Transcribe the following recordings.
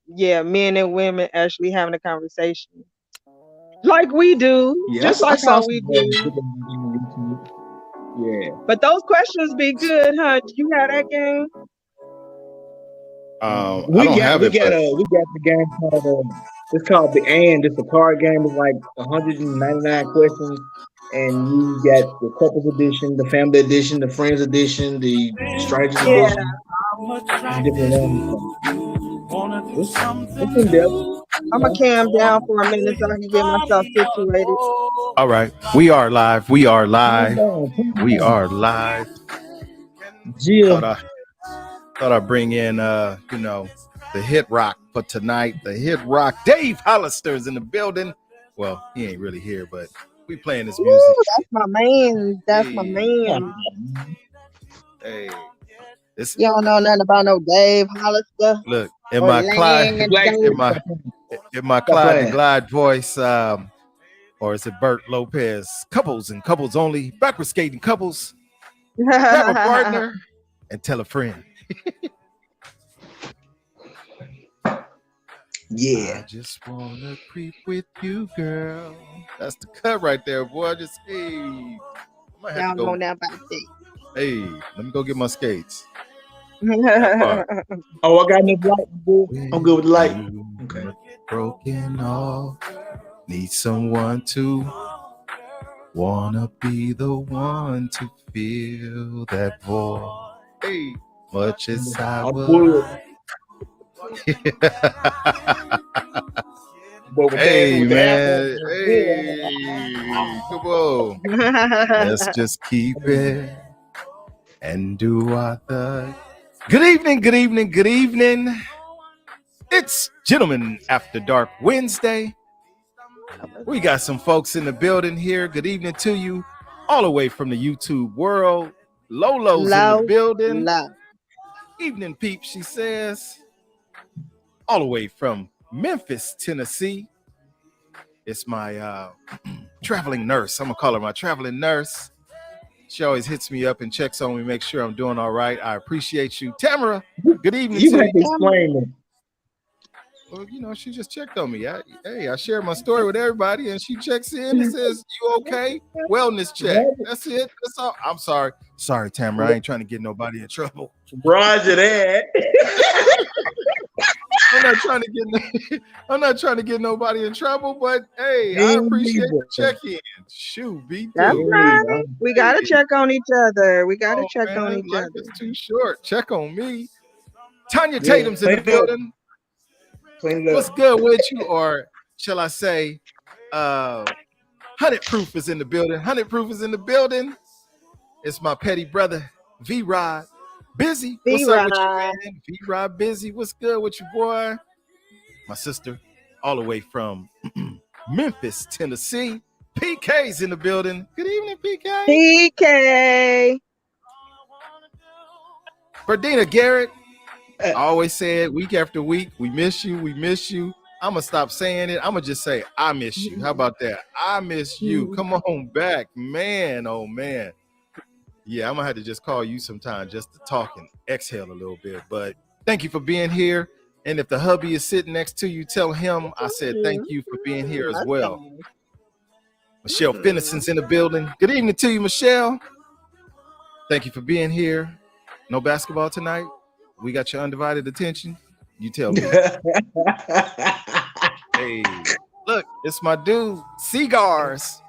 Yeah, men and women actually having a conversation like we do, Yeah, just I like saw how some we do. videos on YouTube. Yeah. But those questions be good, huh? Did you have that game? I We don't got have we it, got but a we got the game called it's called the And. It's a card game. It's like 199 questions, and you got the couples edition, the family edition, the friends edition, the strangers Yeah. edition, and different ones. So it's in depth. I'm gonna calm down for a minute so I can get myself situated. all right. We are live. We are live. Calm We down. are live. Jill. Thought I thought I'd bring in the hit rock for tonight. The hit rock. Dave Hollister's in the building. Well, he ain't really here, but we playing his music. Ooh, that's my man. That's my Hey, man. hey. This You don't know nothing about no Dave Hollister look in or my Clyde Lang and Black Dope. in people, my stop playing. in my Stop Clyde the playing. Glide voice, or is it Bert Lopez? Couples and couples only. Backward skating couples. Grab a partner and tell a friend. Yeah. I just wanna creep with you, girl. That's the cut right there, boy. I just hey, I might have to Y'all know go. that about that. Hey, let me go get my skates. That part. Oh, I got enough light. I'm good with the light. Okay. Broken off. Need someone to wanna be the one to feel that void. Hey, much as I I'll pull it. would. But with dancing Hey with the man, apple. hey, come on. Let's just keep it and do our thing. Good evening, good evening, good evening. It's Gentlemen After Dark Wednesday. We got some folks in the building here. Good evening to you, all the way from the YouTube world. Lolo's in the Low, building. low. Evening, peep, she says. All the way from Memphis, Tennessee. It's my traveling nurse. I'm going to call her my traveling nurse. She always hits me up and checks on me, makes sure I'm doing all right. I appreciate you. Tamara, good evening You to have you. to explain it. Well, she just checked on me. I share my story with everybody, and she checks in and says, "You okay? Wellness check. That's it. That's all." I'm sorry. Sorry, Tamara. I ain't trying to get nobody in trouble. Roger that. I'm not trying to get I'm not trying to get nobody in trouble, but hey, I Me appreciate the neither. check-in. Shoot, be That's through. Me right. neither. We gotta check on each other. We gotta Oh check on man, each life other. is too short. Check on me. Tanya Yeah, Tatum's in the clean it up. building. Clean it What's up. good with you? Or shall I say, 100 Proof is in the building. 100 Proof is in the building. It's my petty brother, V-Rod. Busy. Be What's up with you, right. man? V-Rod Busy. What's good with you, boy? My sister, all the way from Memphis, Tennessee. PK's in the building. Good evening, PK. PK. Berdina Garrett. I always say it week after week. We miss you. We miss you. I'm going to stop saying it. I'm going to just say, I miss you. How about that? I miss you. Come on back. Man, oh, man. Yeah, I'm going to have to just call you sometime just to talk and exhale a little bit. But thank you for being here. And if the hubby is sitting next to you, tell him I said thank you for being here as well. Michelle Finnison's in the building. Good evening to you, Michelle. Thank you for being here. No basketball tonight? We got your undivided attention? You tell me. Hey, look, it's my dude, Cigars.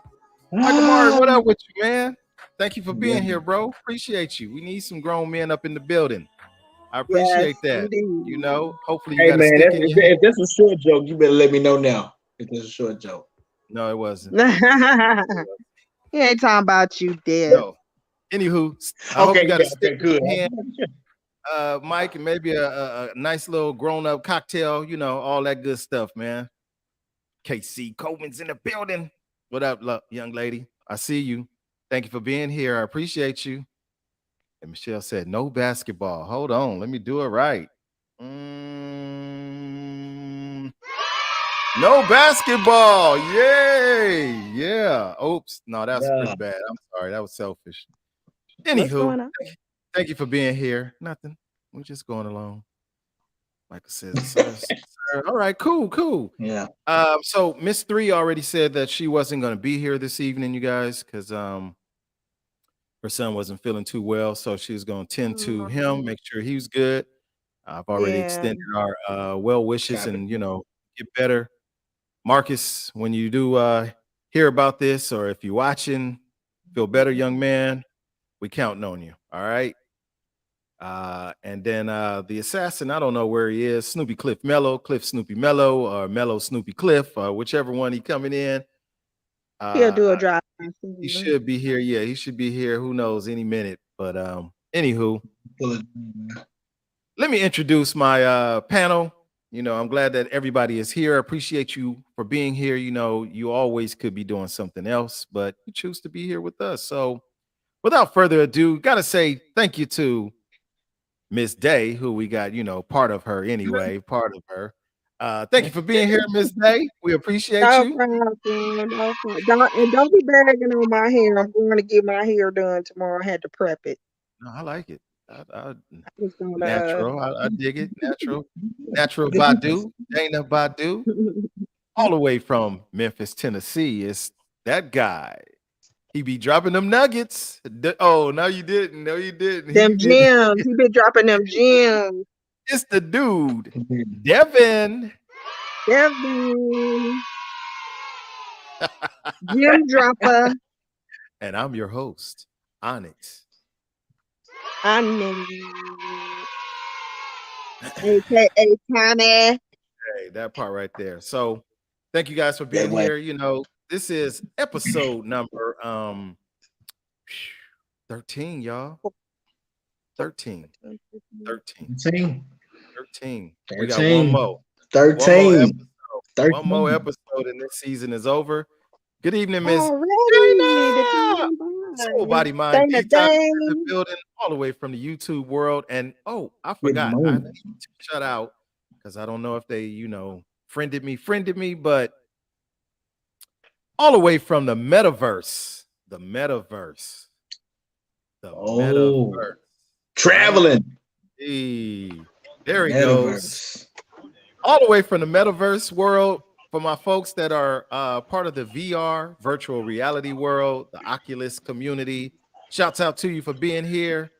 Michael Mari, what up with you, man? Thank you for being here, bro. Appreciate you. We need some grown men up in the building. I appreciate that. Indeed. Hopefully you Hey got a man, stick in your hand. if that's a short joke, you better let me know now. If that's a short joke. No, it wasn't. He ain't talking about you, dead. No. Anywho, I hope you got a stick in good. your hand, Mike, and maybe a nice little grown-up cocktail, all that good stuff, man. KC Coleman's in the building. What up, young lady? I see you. Thank you for being here. I appreciate you. And Michelle said, no basketball. Hold on. Let me do it right. No basketball. Yay. Yeah. Oops. No, that's pretty bad. I'm sorry. That was selfish. Anywho, thank you for being here. Nothing. We're just going along. Like I said, All right, cool. Yeah. So Miss Three already said that she wasn't going to be here this evening, you guys, because her son wasn't feeling too well, so she was going to tend to him, Oh, make sure he was good. I've already yeah, extended our well wishes, Copy. and get better, Marcus. When you do hear about this, or if you're watching, feel better, young man. We counting on you. All right. And then the assassin, I don't know where he is. Snoopy Cliff Mello, Cliff Snoopy Mello, or Mello Snoopy Cliff, whichever one he coming in. he'll Uh, do a drive he soon. should be here. Yeah, he should be here. Who knows? Any minute. But anywho, Pull it. let me introduce my panel. I'm glad that everybody is here. I appreciate you for being here. You always could be doing something else, but you choose to be here with us. So, without further ado, gotta say thank you to Miss Day, who we got, part of her anyway, part of her. Thank you for being here, Miss Day. We appreciate No you. problem, no problem. Don't be bagging on my hair. I'm going to get my hair done tomorrow. I had to prep it. No, I like it. I, I was gonna natural. I dig it. Natural Badu, Dana Badu, all the way from Memphis, Tennessee. Is that guy? He be dropping them nuggets. Oh, no, you didn't. No, you didn't. He them did. gems. He been dropping them gems. It's the dude, Devin. Devin, gem dropper. And I'm your host, Onyx. I need, aka Tommy. Hey, that part right there. So thank you guys for That being way. here. This is episode number 13, y'all. 13. 13. 13. 13. We got one more. 13. Episode. 13. One more episode and this season is over. Good evening, Miss Already, the Dana. time Soul gone by. Body Mind Dana Detox in the Dane. building, all the way from the YouTube world. And I Good forgot. I morning. need to shout out because I don't know if they, friended me, but all the way from the metaverse. The metaverse. The Oh, metaverse. traveling. Hey, there he goes. Metaverse. All the way from the metaverse world. For my folks that are part of the VR, virtual reality world, the Oculus community, shouts out to you for being here.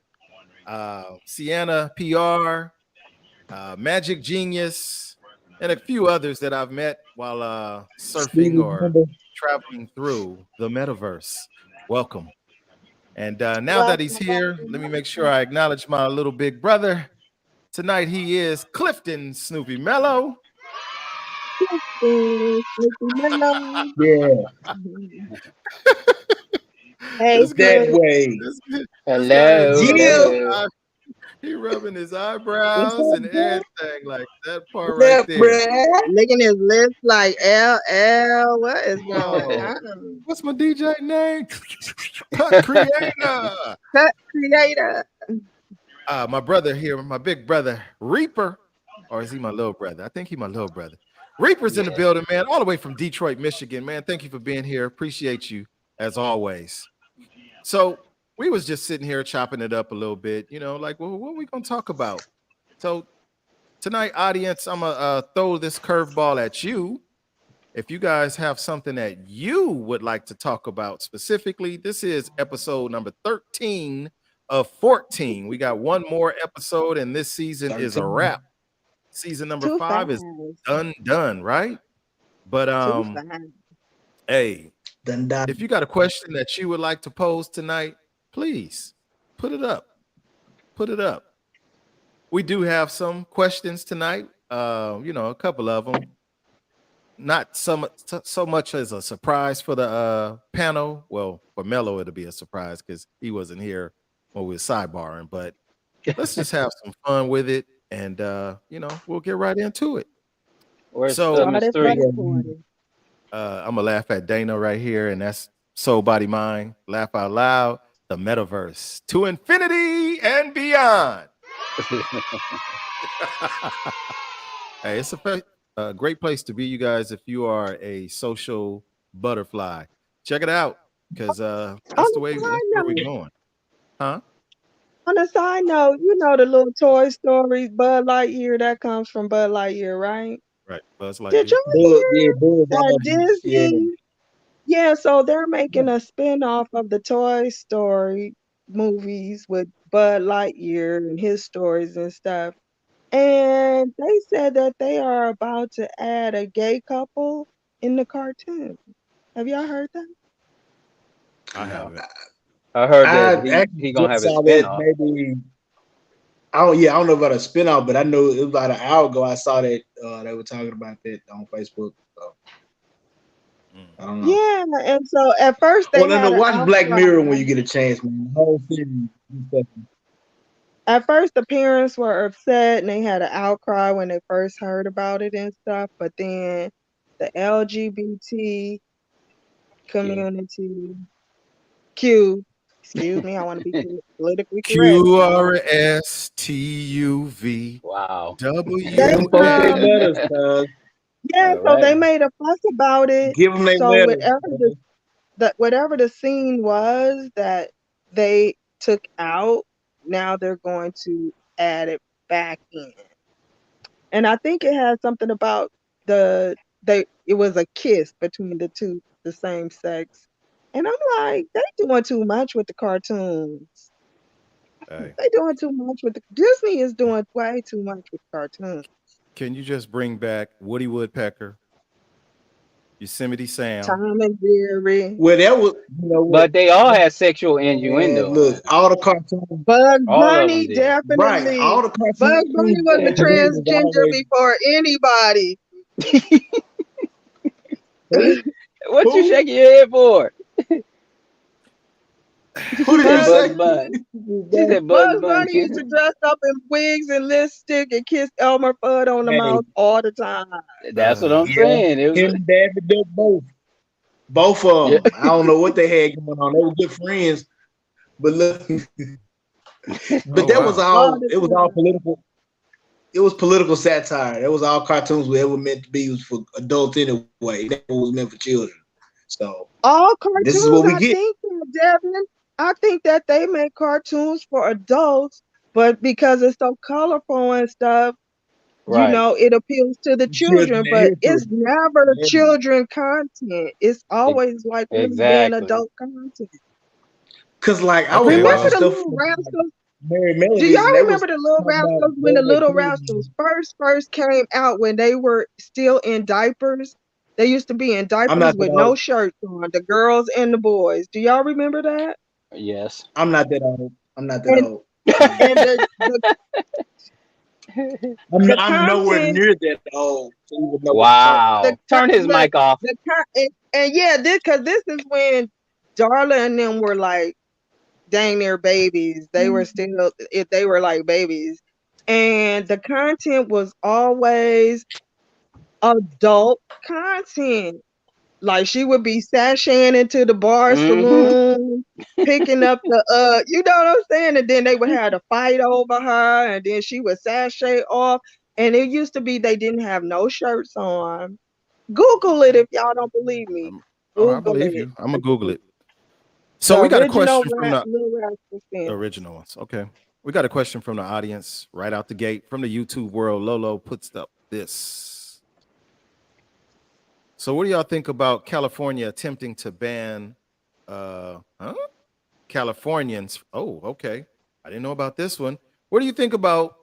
Sienna PR, Magic Genius, and a few others that I've met while surfing Stevie or Wonder. traveling through the metaverse. Welcome. And now that he's Welcome, here, let me welcome. make sure I acknowledge my little big brother. Tonight he is Clifton Snoopy Mello. Snoopy Mellow. Yeah. Hey, This guy, That Cliff. way. this guy is Hello, rubbing his Yeah. hello. he rubbing his What's eyebrows up, and bro? everything like that part What right up, there. bruh? Licking his lips like LL. What is going Oh, on? what's my DJ name? Cut Creator. Cut creator. My brother here, my big brother Reaper, or is he my little brother? I think he my little brother. Reaper's in the Yeah. building, man, all the way from Detroit, Michigan, man. Thank you for being here. Appreciate you as always. So we was just sitting here chopping it up a little bit, like, well, what are we gonna talk about? So tonight, audience, I'm gonna throw this curveball at you. If you guys have something that you would like to talk about specifically, this is episode number 13 of 14. We got one more episode, and this season is a 13. wrap. Season number Too 5 is fast. done, right? But Too fast. hey, Done done. if you got a question that you would like to pose tonight, please put it up. Put it up. We do have some questions tonight. A couple of them. Not so much as a surprise for the panel. Well, for Mello, it'll be a surprise because he wasn't here when we were sidebarring. But let's just have some fun with it, and we'll get right into it. Where's So Started Miss for Three? the Yeah. party. I'm gonna laugh at Dana right here, and that's Soul Body Mind. Laugh out loud. The metaverse to infinity and beyond. Hey, it's a great place to be, you guys, if you are a social butterfly. Check it out, because On that's the where side we're note, going. Huh? on a side note, you know the little Toy Story Bud Lightyear that comes from Bud Lightyear, right? Right. Buzz Did Lightyear. y'all Buzz, yeah, hear Buzz that Aldrin. Yeah. Disney? Yeah, so they're making a spin-off of the Toy Story movies with Bud Lightyear and his stories and stuff. And they said that they are about to add a gay couple in the cartoon. Have y'all heard that? I No, haven't. I heard I that actually he gonna just have a saw that spinoff. maybe. I don't know about a spinoff, but I know it was about an hour ago. I saw that they were talking about that on Facebook. So Mm. I don't know. Yeah, and so at first they Well, no, had an watch Black outcry. Mirror when you get a chance, man. The whole series. At first, the parents were upset and they had an outcry when they first heard about it and stuff. But then the LGBT Q. community, Q, excuse me, I want to be politically correct. QRSTUV Wow. Give They them folks their WM. letters, cuz. Yeah, All so right. they made a fuss about it. Give them their So letters, cuz. whatever the scene was that they took out, now they're going to add it back in. And I think it had something about it was a kiss between the same sex. And I'm like, they doing too much with the cartoons. Hey, They doing too much with the Disney is doing way too much with cartoons. can you just bring back Woody Woodpecker, Yosemite Sam? Tom and Jerry, Well, that was, you know what? But they all had sexual Man, innuendo in look, it. all the cartoons, Bugs All of them Bunny, did. right? All definitely. the Bugs cartoons Bunny was back a in the day was transgender always before anybody. who? What you Who? shaking your head for? Who She did you said Bugs Bugs say? Bunny. She said Bugs Bugs Bunny. Bunny used to dress up in wigs and lipstick and kiss Elmer Fudd on the Hey, mouth all the time. That's what I'm yeah, saying. It him was and Daffy Duck both. Both of yeah. them. I don't know what they had going on. They were good friends, but look, but Oh that was wow. All all. the It was all time. political. It was political satire. That was all cartoons were ever meant to be. It was for adults anyway. That was meant for children. So All this is cartoons, what we I get. think, Devin. I think that they make cartoons for adults, but because it's so colorful and stuff, Right. it appeals to the Children children, and but history. it's never Yeah. children content. It's E- always like really being exactly. adult content. Cause like I was Okay, Remember watching well, the stuff Little from like Rascals? Mary Do Melodies, and y'all they was remember the Little talking about Rascals when the during their Little teenage. Rascals first came out when they were still in diapers? They used to be in I'm diapers not that with no old. shirts on, the girls and the boys. Do y'all remember that? Yes. I'm not that old. I'm not that And old. So and the I'm nowhere content, near that old to even know what you're talking about. the Wow. Turn his mic off. and yeah, this is when Darla and them were like dang near babies. They were still if they were like babies. And the content was always adult content. Like she would be sashaying into the bar Hmm. saloon, picking up you know what I'm saying? And then they would have to fight over her, and then she would sashay off. And it used to be they didn't have no shirts on. Google it if y'all don't believe me. oh, I Google believe it. you. I'm gonna Google it. The So we got a original question from the Little Rascal Fans. original ones. Okay. We got a question from the audience right out the gate from the YouTube world. Lolo puts up this. So what do y'all think about California attempting to ban huh? Californians? Oh, okay. I didn't know about this one. What do you think about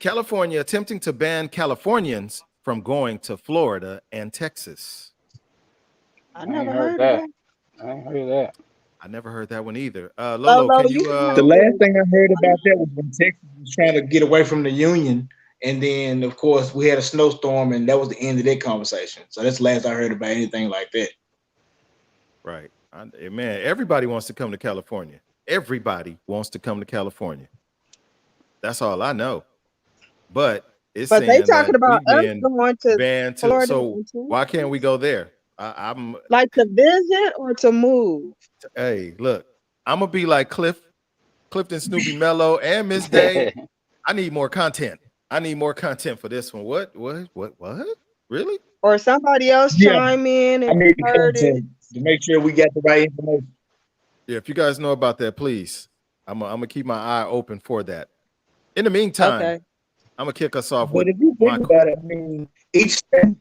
California attempting to ban Californians from going to Florida and Texas? I I ain't never heard heard of that. that. I ain't heard that. I never heard that one either. Lolo, Lolo, can you you The have last to thing I heard about that was when Texas was trying to get away from the union, and then of course we had a snowstorm, and that was the end of that conversation. So that's the last I heard about anything like that. right? Man, everybody wants to come to California. Everybody wants to come to California. That's all I know. But it's but they saying talking that about we've us been going to banned to. Florida So and why can't we Texas. go there? I'm. Like to visit or to move. Hey, look, I'm gonna be like Clifton, Snoopy, Mello, and Miss Day. I need more content. I need more content for this one. What? What? Really? Or somebody else Yeah, chime in I and need the heard it. content to make sure we got the right information. Yeah. If you guys know about that, please. I'm gonna keep my eye open for that. In the meantime, Okay. I'm gonna kick us off But with if you my. think about it, I mean, each state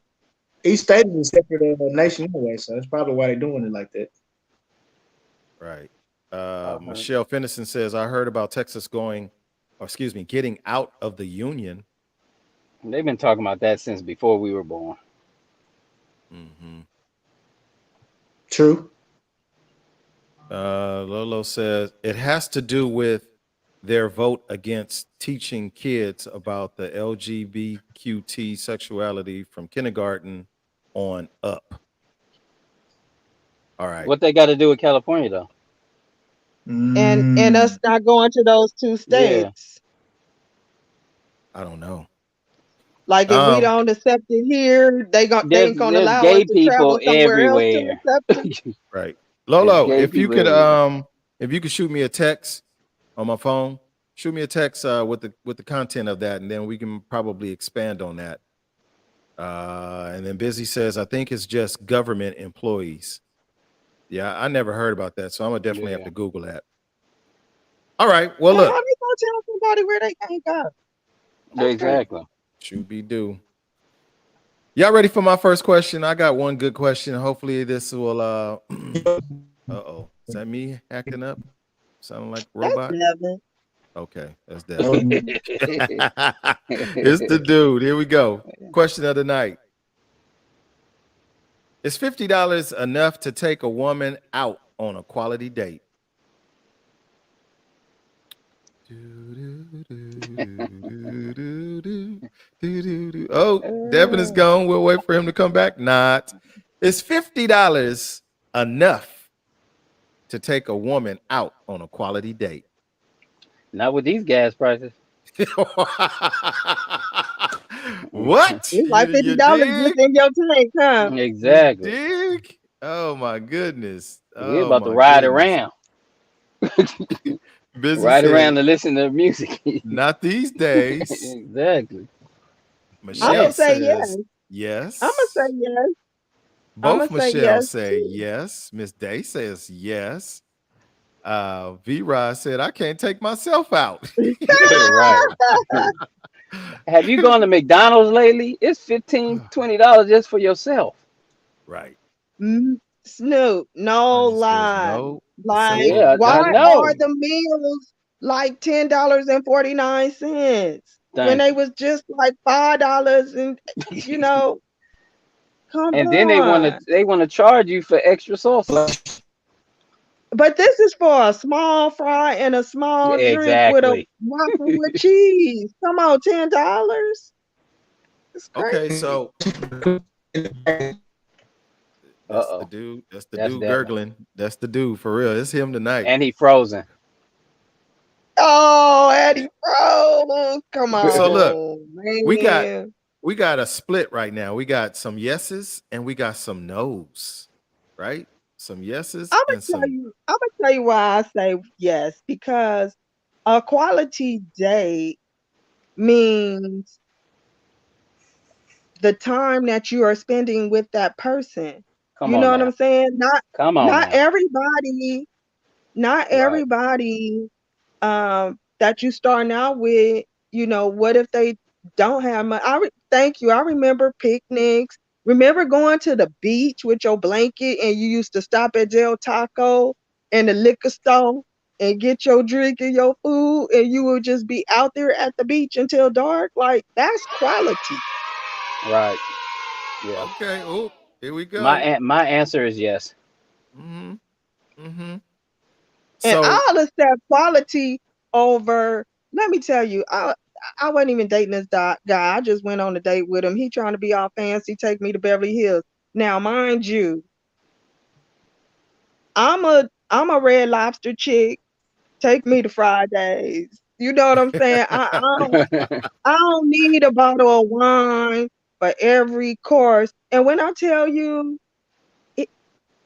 is a separate nation anyway, so that's probably why they're doing it like that. Right. Uh, Michelle Finnison says, I heard about Texas going, or excuse me, getting out of the union. they've been talking about that since before we were born. Mm-hmm. True. Lolo says it has to do with their vote against teaching kids about the LGBTQT sexuality from kindergarten on up. All right. What they got to do with California though? And us Mm. not going to those two Yeah, states. I don't know. Like if we Um, don't accept it here, they there's ain't gonna there's allow us gay to travel people somewhere else to everywhere. accept it. right. There's Lolo, gay people everywhere. if you could shoot me a text on my phone, shoot me a text with the content of that, and then we can probably expand on that. And then Busy says, I think it's just government employees. Yeah, I never heard about that, so I'm gonna definitely have Yeah, to Google that. All right. Well, How they look, gonna tell somebody where they can't go? That's crazy. exactly. should be due. Y'all ready for my first question? I got one good question. Hopefully, this will. Uh-oh, is that me acting up? Sounding like a That's robot? Devin. Okay, that's That Devin. was me. It's the dude. Here we go. Question of the night. Is $50 enough to take a woman out on a quality date? Oh, Devin is gone. We'll wait for him to come back. Not. Is $50 enough to take a woman out on a quality date? Not with these gas prices. What? It's like You $50 just dig? in your tank, huh? You Exactly. dig? Oh my goodness. We Oh about to my ride goodness. around, Busy ride around said, to listen to music. not these days. Exactly. I'm Michelle gonna Man, say yes. says, I'm gonna say yes. yes. I'm Both gonna say Michelle yes say too. yes. Miss Day says yes. V-Rod said, I can't take myself out. right. Have you gone to McDonald's lately? It's 15, $20 just for yourself. Right. Snoop, no Honey says lie. no. It's Like, simple. Yeah, why I are know. the meals like $10.49 when Thank they you. was just like $5 and you know, come And then on. they want to charge you for extra sauces. But this is for a small fry and a small drink with a Exactly. waffle with cheese. Come on, $10. It's Okay, crazy. so Uh that's the oh. dude. That's the That's dude Devin. gurgling. That's the dude for real. It's him tonight. And he frozen. Oh, Eddie Bro, come So look, on, we got man. we got a split right now. We got some yeses and we got some nos, right? Some yeses and some. I'm gonna tell you why I say yes, because a quality date means the time that you are spending with that person. Come You on know what now. I'm saying? Come on Not now. everybody, not Right. everybody that you starting out with, what if they don't have money? Thank you. I remember picnics. Remember going to the beach with your blanket and you used to stop at Del Taco and the liquor store and get your drink and your food and you would just be out there at the beach until dark. Like that's quality. Right. Yeah. Okay. Oh, here we My go. my answer is yes. Mm-hmm. Mm-hmm. And So I'll accept quality over. Let me tell you, I wasn't even dating this guy. I just went on a date with him. He trying to be all fancy, take me to Beverly Hills. Now, mind you, I'm a Red Lobster chick. Take me to Fridays. You know what I'm saying? I don't need a bottle of wine for every course. And when I tell you, it,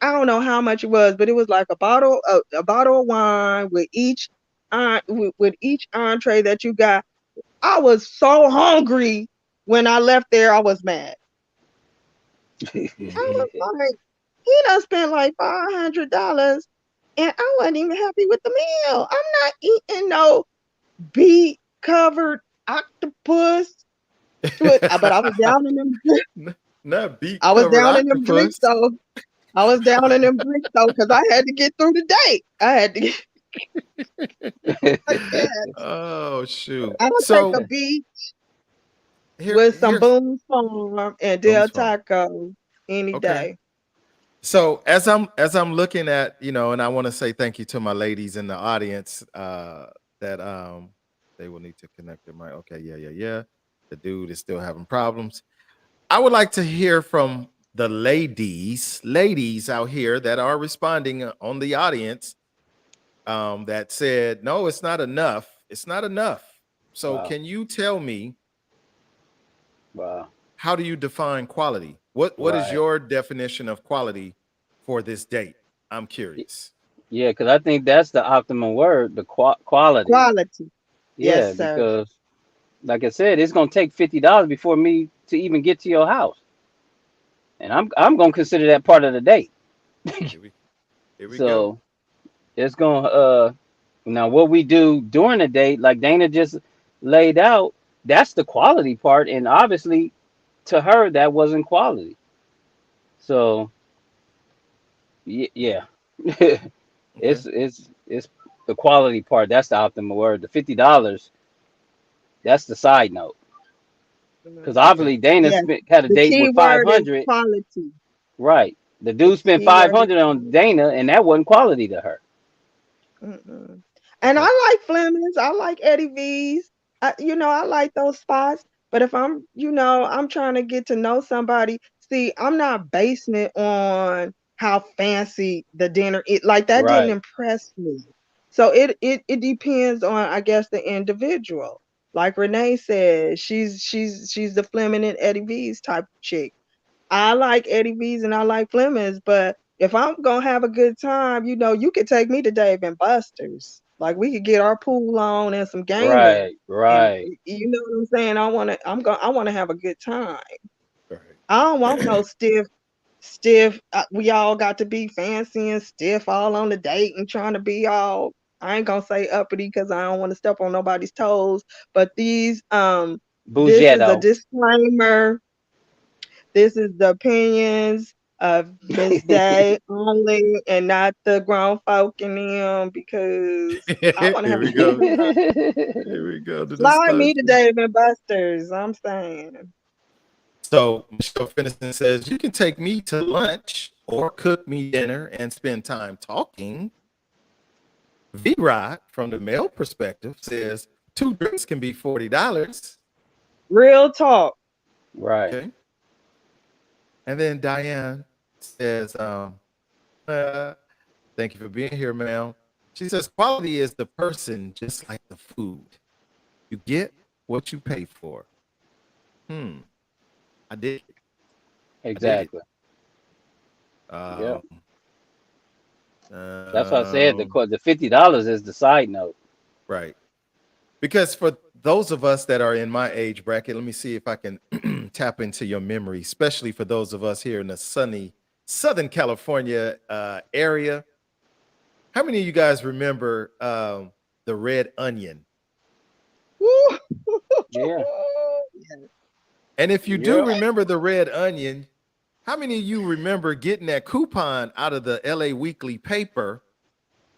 I don't know how much it was, but it was like a bottle of wine with each entree that you got. I was so hungry when I left there. I was mad. I mhm. was like, he done spent like $500, and I wasn't even happy with the meal. I'm not eating no beet covered. octopus. But I was down in them. Not beak I was covered down in them octopus. drinks though. I was down in them drinks though because I had to get through the day. I had to get. Yeah. Oh shoot. I'll take a So beat with some here's Boone's Farm and Boone's Del Farm. Taco any Okay. day. So as I'm looking at, and I want to say thank you to my ladies in the audience, that they will need to connect their mic. Okay, yeah, yeah, yeah. The dude is still having problems. I would like to hear from the ladies out here that are responding on the audience, that said, no, it's not enough. It's not enough. So Wow. can you tell me, Wow. how do you define quality? What is Right. your definition of quality for this date? I'm curious. Yeah, because I think that's the optimum word, the quality. Quality. Yeah, Yes, sir. because like I said, it's gonna take $50 before me to even get to your house, and I'm gonna consider that part of the date. Here we here we go. So it's gonna now what we do during the date, like Dana just laid out, that's the quality part, and obviously to her that wasn't quality. So Yeah. yeah, Okay. it's the quality part. That's the optimal word. The $50, that's the side note. Mhm. Because Okay. obviously Dana Yes. had a The date key with five word is hundred, quality. right? The The dude spent key five word is hundred on quality. Dana, and that wasn't quality to her. Mm-mm. And Okay. I like Fleming's. I like Eddie V's. I like those spots. But if I'm trying to get to know somebody. See, I'm not basing it on how fancy the dinner is. Like that didn't Right, impress me. So it depends on, I guess, the individual. Like Renee said, she's the Fleming and Eddie V's type of chick. I like Eddie V's and I like Fleming's, but if I'm gonna have a good time, you could take me to Dave and Buster's. Like we could get our pool on and some gaming, right, and right. you know what I'm saying. I wanna have a good time. All I don't want right. no stiff. We all got to be fancy and stiff all on the date and trying to be all. I ain't gonna say uppity because I don't want to step on nobody's toes. But this is a Bugetto. disclaimer. This is the opinions of Miss Day only and not the grown folk in them because I want to Here have a we good go. time. Here we go. The Fly me to discussion. Dave and Buster's. I'm saying. So Michelle Finnison says you can take me to lunch or cook me dinner and spend time talking. V Rod from the male perspective says two drinks can be $40. Real talk. Right. Okay. And then Diane says, uh, thank you for being here, ma'am. She says quality is the person just like the food. You get what you pay for. Hmm. I dig it. I dig it. Exactly. Yep. Um, That's why I said um, the $50 is the side note. right. Because for those of us that are in my age bracket, let me see if I can tap into your memory, especially for those of us here in the sunny Southern California area. How many of you guys remember the red onion? Woo. Yeah. And if you do Yep. remember the red onion, how many of you remember getting that coupon out of the LA Weekly paper?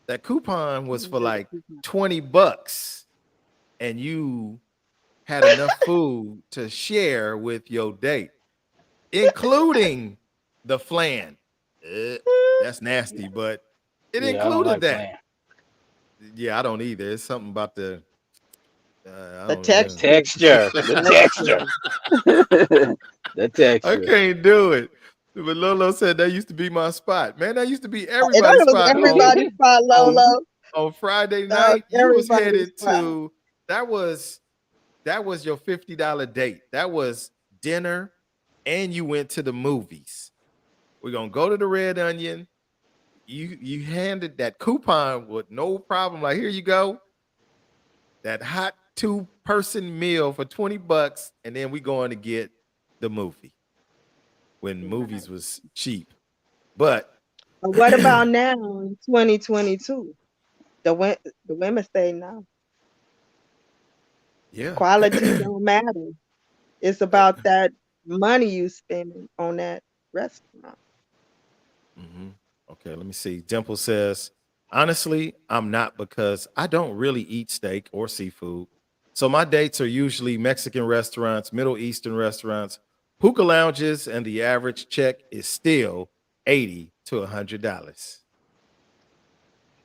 That coupon was for like 20 bucks and you had enough food to share with your date, including the flan. That's nasty, but it Yeah, I don't included like that. playing. Yeah, I don't either. It's something about I The don't The know. texture. texture. The The texture. texture. The I texture. can't do it. But Lolo said that used to be my spot. Man, that used to be And everybody's that was spot everybody's spot, on Lolo. on Friday That was night. You was everybody's headed spot. to that was that was your $50 date. That was dinner and you went to the movies. We're gonna go to the Red Onion. You handed that coupon with no problem. Like, here you go. That hot two-person meal for 20 bucks, and then we going to get the movie when movies was cheap. But But what about now in 2022? The wo- the women say no. Yeah. Quality don't matter. It's about that money you spending on that restaurant. hmm Okay, let me see. Dimple says, honestly, I'm not because I don't really eat steak or seafood. So my dates are usually Mexican restaurants, Middle Eastern restaurants, hookah lounges, and the average check is still 80 to $100.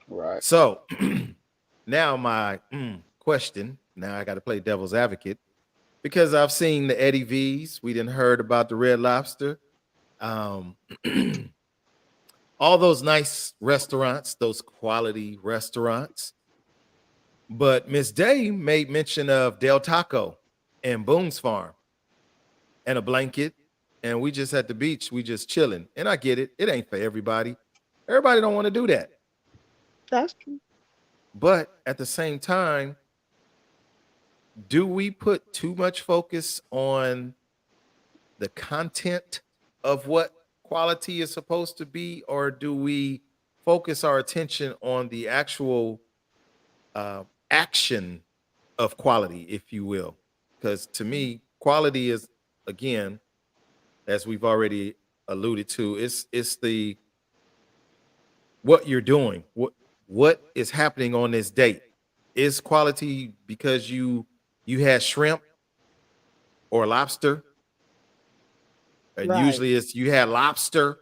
Right. So now my question, now I got to play devil's advocate because I've seen the Eddie V's. We didn't heard about the Red Lobster. Um, all those nice restaurants, those quality restaurants. But Miss Day made mention of Del Taco and Boone's Farm and a blanket. And we just at the beach, we just chilling. And I get it. It ain't for everybody. Everybody don't want to do that. That's true. But at the same time, do we put too much focus on the content of what quality is supposed to be, or do we focus our attention on the actual action of quality, if you will? Because to me, quality is, again, as we've already alluded to, it's the what you're doing, what is happening on this date. Is quality because you had shrimp or lobster, and Right. usually it's you had lobster,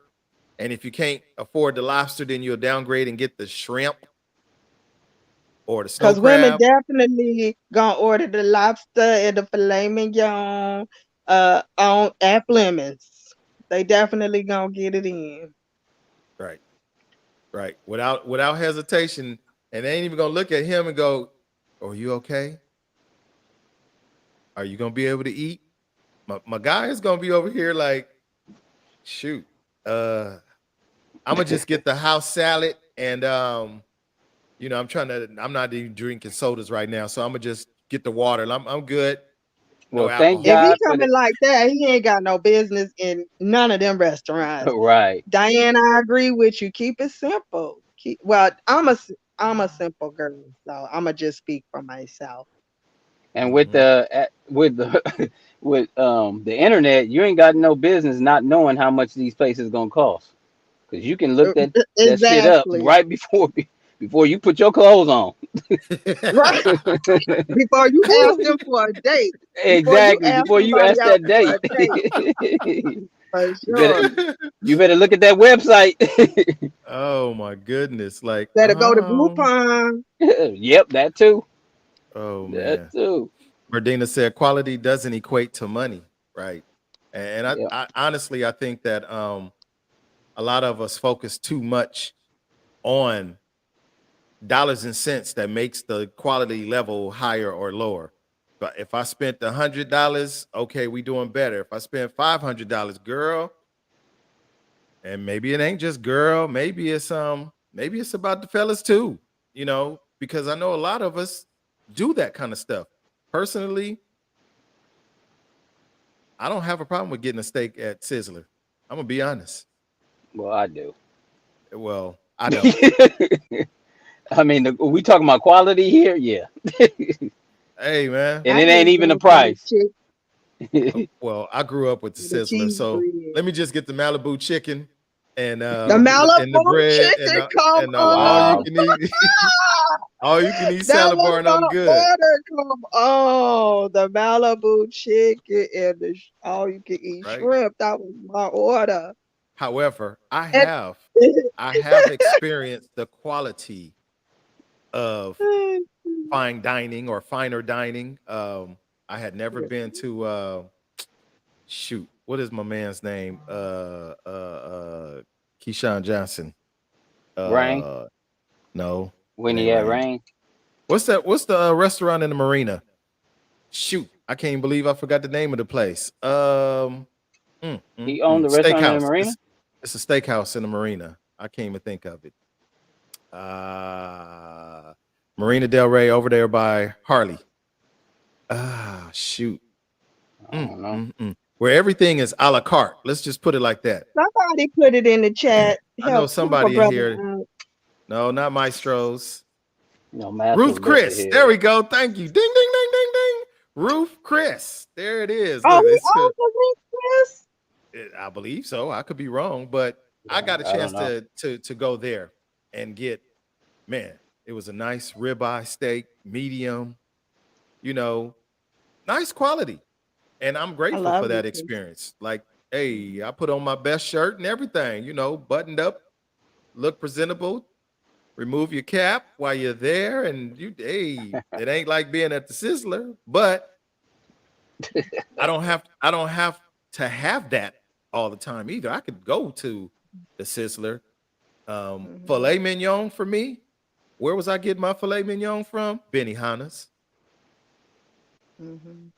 and if you can't afford the lobster, then you'll downgrade and get the shrimp or the snow Because women crab. definitely gonna order the lobster and the filet mignon on at Fleming's. They definitely gonna get it in. Right, right, without hesitation, and they ain't even gonna look at him and go, "Are you okay? Are you gonna be able to eat?" My guy is gonna be over here like, "Shoot, uh, I'm gonna just get the house salad and I'm not even drinking sodas right now, so I'm gonna just get the water. I'm good. No Well, thank If alcohol." he God for the coming like that, he ain't got no business in none of them restaurants. right. Diane, I agree with you. Keep it simple. Well, I'm a simple girl, so I'ma just speak for myself. And with hmm the with the internet, you ain't got no business not knowing how much these places gonna cost. Cause you can look that shit up Exactly. right before before you put your clothes on. Right. Before you ask them for a date. Before you Exactly. ask Before you somebody ask out that for a date. date, for you better sure. you better look at that website. oh my goodness! Like, Better go to Groupon. Yep, that too. oh That man. too. Merdina said quality doesn't equate to money, right? And Yep. I honestly I think that a lot of us focus too much on dollars and cents that makes the quality level higher or lower. But if I spent $100, okay, we doing better. If I spent $500, girl, and maybe it ain't just girl, maybe it's about the fellas too, because I know a lot of us do that kind of stuff. Personally, I don't have a problem with getting a steak at Sizzler. I'm gonna be honest. Well, I do. Well, I don't. I mean, we talking about quality here, yeah. Hey man. And I it ain't just even the go for the price. chick Well, I grew up with the with the Sizzler, cheese so bread. let me just get the Malibu chicken and The and the Malibu bread and chicken come all you Wow. can eat all you can eat That salad was bar and my I'm good. order. Come on, the Malibu chicken and the all you can eat Right. shrimp. That was my order. However, And I have experienced the quality of fine dining or finer dining. I had never been to shoot, what is my man's name? Keyshawn Johnson. Rain. Uh no, it When he ain't had rain. rain. What's the restaurant in the marina? Shoot, I can't believe I forgot the name of the place. He owned the restaurant in the Steakhouse. marina. It's a steakhouse in the marina. I can't even think of it. Marina Del Rey over there by Harley. Shoot. I don't know. Where everything is a la carte. Let's just put it like that. somebody put it in the chat. I know Help a somebody in brother here. out. No, not Maestro's. No, Master Ruth left it Chris. There here. we go. Thank you. Ding, ding, ding, ding, ding. Ruth Chris. There it is. Oh, Look, he it's good. also went Chris. I believe so. I could be wrong, but I Yeah, got a I don't chance know. to go there and get, man, it was a nice ribeye steak, medium, you know, nice quality. And I'm I grateful love for you, that Chris. experience. Like, hey, I put on my best shirt and everything, buttoned up, look presentable, remove your cap while you're there, and hey, it ain't like being at the Sizzler, but I don't have to have that all the time either. I could go to the Sizzler. Hmm. Filet mignon for me. Where was I getting my filet mignon from? Benihana's. Hmm.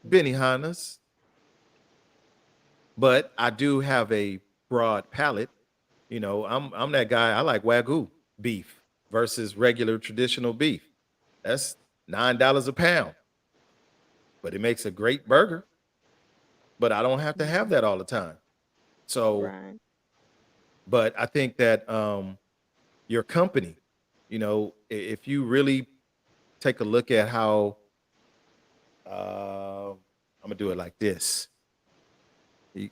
Benihana's. But I do have a broad palate. I'm that guy. I like Wagyu beef versus regular traditional beef. That's $9 a pound, but it makes a great burger. But I don't have to have Hmm. that all the time. So, Right. but I think that your company, if you really take a look at how I'm gonna do it like this, You-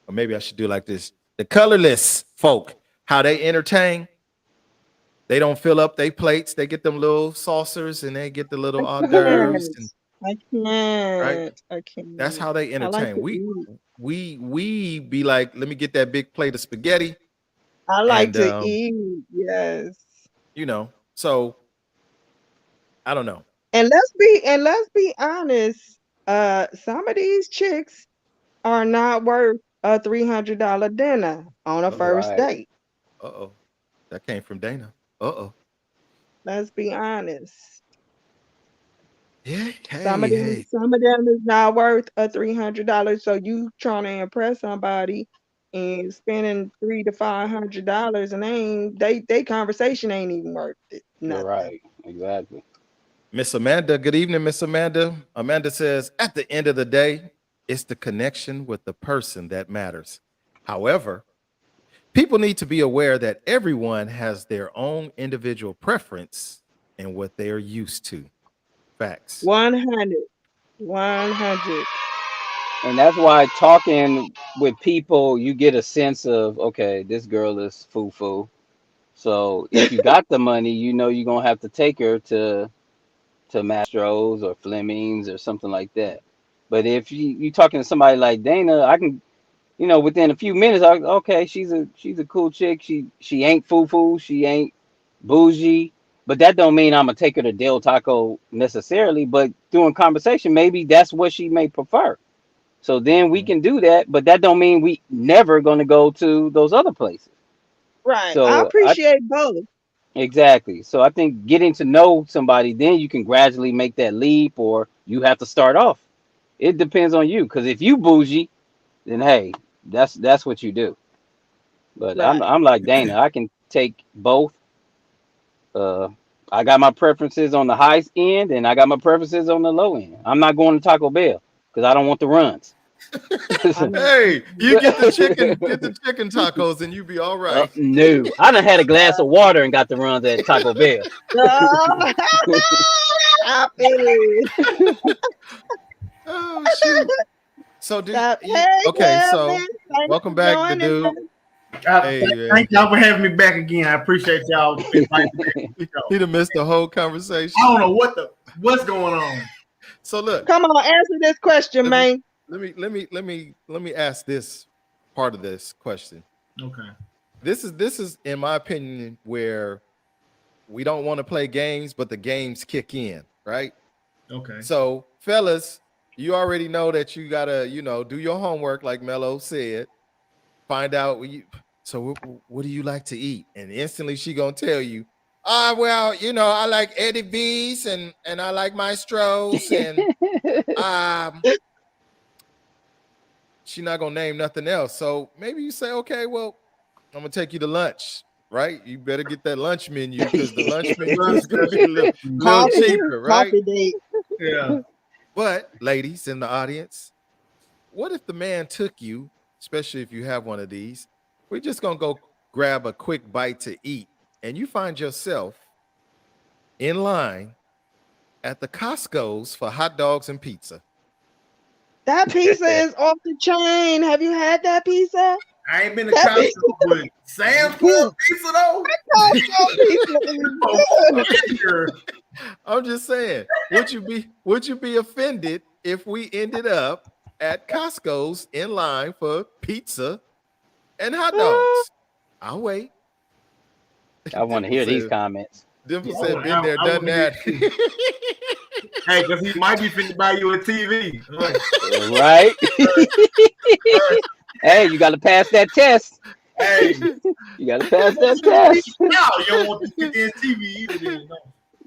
or maybe I should do it like this. The colorless folk, how they entertain, they don't fill up their plates. They get them little saucers and they get the I little hors d'oeuvres, can't. and I right. can't. I That's can't. how they I like entertain. to We eat. we be like, let me get that big plate of spaghetti, I like and to eat. Yes. so I don't know. And let's be honest. Some of these chicks are not worth a $300 dinner on a Uh oh, first Right. date. uh oh, that came from Dana. Uh oh, Let's be honest. yeah. Some of Hey, them, hey. some of them is not worth a $300. So you trying to impress somebody and spending $300 to $500, and they conversation ain't even worth it. You're Nothing. right. Exactly. Miss Amanda, good evening, Miss Amanda. Amanda says, at the end of the day, it's the connection with the person that matters. However, people need to be aware that everyone has their own individual preference and what they are used to. Facts. 100. 100. And that's why talking with people, you get a sense of, okay, this girl is foo foo. So if you got the money, you know you're gonna have to take her to Mastro's or Fleming's or something like that. But if you talking to somebody like Dana, I can, within a few minutes, okay, she's a cool chick. She ain't foo foo. She ain't bougie. But that don't mean I'm gonna take her to Del Taco necessarily. But during conversation, maybe that's what she may prefer. So then we Mhm. can do that. But that don't mean we never gonna go to those other places. Right. I So I appreciate both. Exactly. So I think getting to know somebody, then you can gradually make that leap, or you have to start off. It depends on you. Because if you bougie, then hey, that's what you do. But I'm Right. I'm like Dana. I can take both. Uh, I got my preferences on the high end, and I got my preferences on the low end. I'm not going to Taco Bell because I don't want the runs. I know. Hey, you get the chicken tacos and you be all right. No, I done had a glass of water and got the runs at Taco Bell. Oh, I feel it. Oh shoot. So do Stop. you Hey, okay, so Kevin. Thanks welcome for back, the joining dude. us. Hey man. Thank y'all for having me back again. I appreciate y'all inviting me back to He the show. he done missed the whole I conversation. don't know what's going on. So look, Come on, answer this question, let me man. let me ask this part of this question. Okay. This is in my opinion where we don't want to play games, but the games kick in, right? Okay. So, fellas, you already know that you gotta, do your homework, like Mello said. Find out what you. So, what do you like to eat? And instantly, she gonna tell you, well, I like Eddie V's and I like Maestros, and um, she not gonna name nothing else. So maybe you say, okay, well, I'm gonna take you to lunch, right? You better get that lunch menu because the lunch menu Lunch is gonna be special. a little Coffee, cheaper, right? coffee date. Yeah. But ladies in the audience, what if the man took you, especially if you have one of these? We're just gonna go grab a quick bite to eat, and you find yourself in line at the Costco's for hot dogs and pizza. That pizza is off the chain. Have you had that pizza? I ain't been to That Costco, pizza but Sam's is Club pizza though. Costco pizza is Oh, good. fire. I'm just saying, would you be offended if we ended up at Costco's in line for pizza and hot dogs? I'll wait. I want to Dimple hear these said, comments. Dimple Yeah, said, been there, I done want to hear that. it too. Hey, because he might be finna buy you a TV. Right? Hey, you got to pass that test. Hey, You got to pass want that you to see test. now. You don't want to see the TV either. Then, no.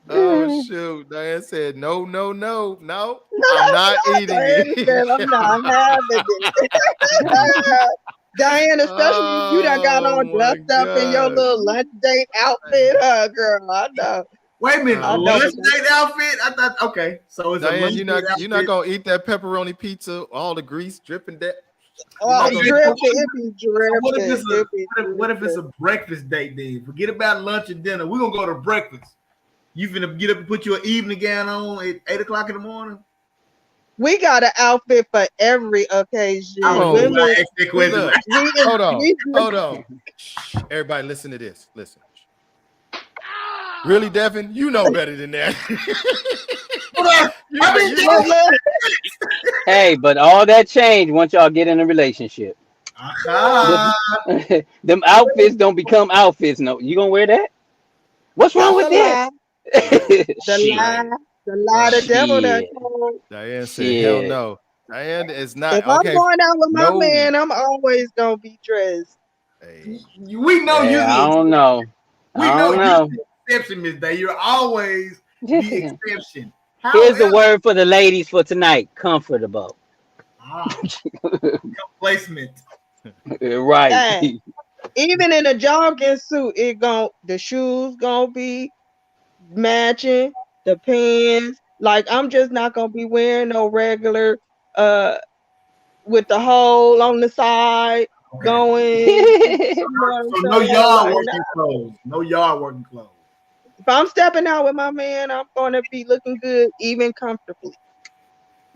Oh shoot! Diane said, "No, no, no, no. No, I'm not eating Diane said, I'm not it." having it. Diane, especially if you done got Oh all my dressed up in your god! little lunch date outfit. Girl, I know. Wait a minute, a I Oh, know lunch what that date outfit? I thought okay, so it's a Diane, lunch you're date not outfit. gonna eat that pepperoni pizza, all the grease dripping that. You're oh, not Okay, gonna. so dripping. It be what if dripping. it's It be what if it's dripping. a breakfast date then? Forget about lunch and dinner. We're gonna go to breakfast. You finna get up and put your evening gown on at 8 o'clock in the morning? We got an outfit for every I Come occasion. was just on, gonna Women, ask that question. look. Hold on, we hold on. Shh, everybody, listen to this. Listen. Really, Devin? You know better than that. Hold on. you, I mean, you, look, look. Hey, but all that changed once y'all get in a relationship. Them, aha. them outfits don't become outfits. No, you gonna wear that? What's wrong That's with a that? lie. right, The Shit. lie. right, The lie the right. devil done Shit. told. Diane said, "Hell Shit. no." Diane is If not I'm okay. going out with my No. man, I'm always gonna be dressed. Hey, We know you Yeah, I don't know. we I know don't you're know. the exception, Miss Day. You're always the exception. Here's the However, word for the ladies for tonight: comfortable. ah, placement. Right. Dang. Even in a jogging suit, the shoes gonna be matching, the pants. Like I'm just not gonna be wearing no regular uh with the hole on the side Okay. going. You know what I'm So no saying? yard Like nah. working clothes. No yard working clothes. If I'm stepping out with my man, I'm gonna be looking good, even comfortably.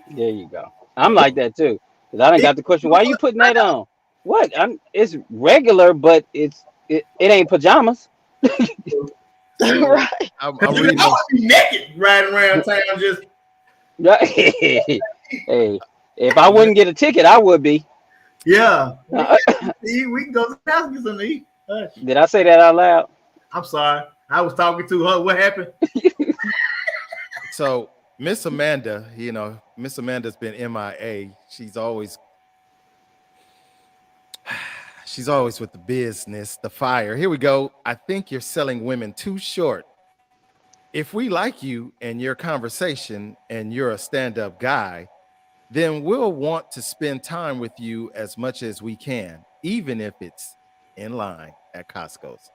There you go. I'm like that too. Cause I done got the question, why you putting that on? What? It's regular, but it ain't pajamas. so Right. I'm Because reading I this. would be naked riding around town just Right? Hey, if I wouldn't get a ticket, I would be. yeah. We can go to the house and get something to eat. Hush. Did I say that out loud? I'm sorry. I was talking to her. What happened? So Miss Amanda, Miss Amanda's been MIA. She's always with the business, the fire. Here we go. I think you're selling women too short. If we like you and your conversation and you're a stand-up guy, then we'll want to spend time with you as much as we can, even if it's in line at Costco's.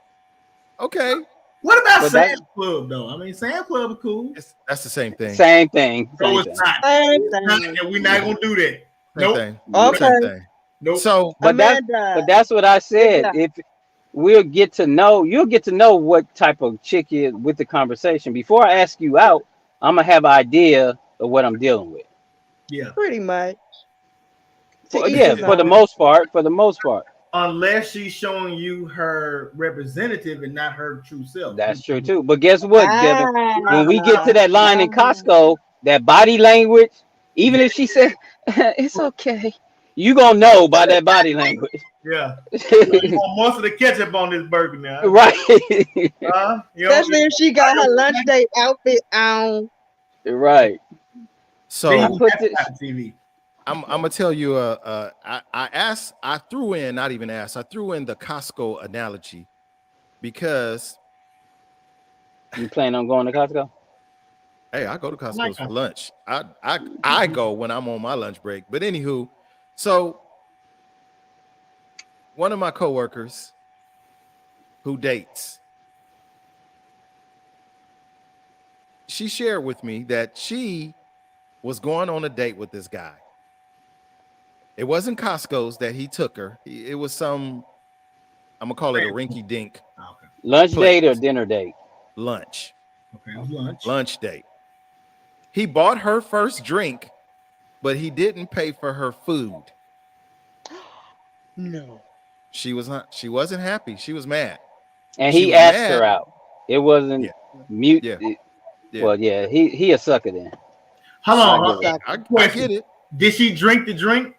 Okay, What about But that Sam's Club though? I mean, Sam's Club is cool. that's the same thing. same thing. No, Same it's thing. not. Same It's not, thing. and we're not gonna do that. Same Nope. thing. Yeah. Same Okay. thing. Nope. So Amanda. But that's what I Good said. job. If you'll get to know what type of chick is with the conversation. Before I ask you out, I'm gonna have an idea of what I'm dealing with. Yeah. Pretty much. To For, each yeah, his for the own. most part. For the most part, Unless she's showing you her representative and not her true self. that's true too. But guess what, Devin? When we get to Ah, that line in ah. Costco, that body language, even if she said it's okay, you gonna know by that body language. Yeah. You want most of the ketchup on this burger now. Right. You Especially if she got her lunch date outfit on. Right. then I so you put have to this. have TV. I'm gonna tell you. I threw in, not even asked. I threw in the Costco analogy because You plan on going to Costco? hey, I go to I like Costco's for that. lunch. I go when I'm on my lunch break. But anywho, so one of my coworkers who dates, she shared with me that she was going on a date with this guy. It wasn't Costco's that he took her. It was some, I'm gonna call it a rinky dink Okay. Lunch place, date or dinner date? lunch, Okay. It was lunch. lunch date. He bought her first drink, but he didn't pay for her food. No. She was not. She wasn't happy. She was mad. And She he was asked her mad. out. It wasn't Yeah, mute. yeah, yeah. Well, yeah, he a sucker then. Hold I on. give it. Sucker. I get Question: it. Did she drink the drink?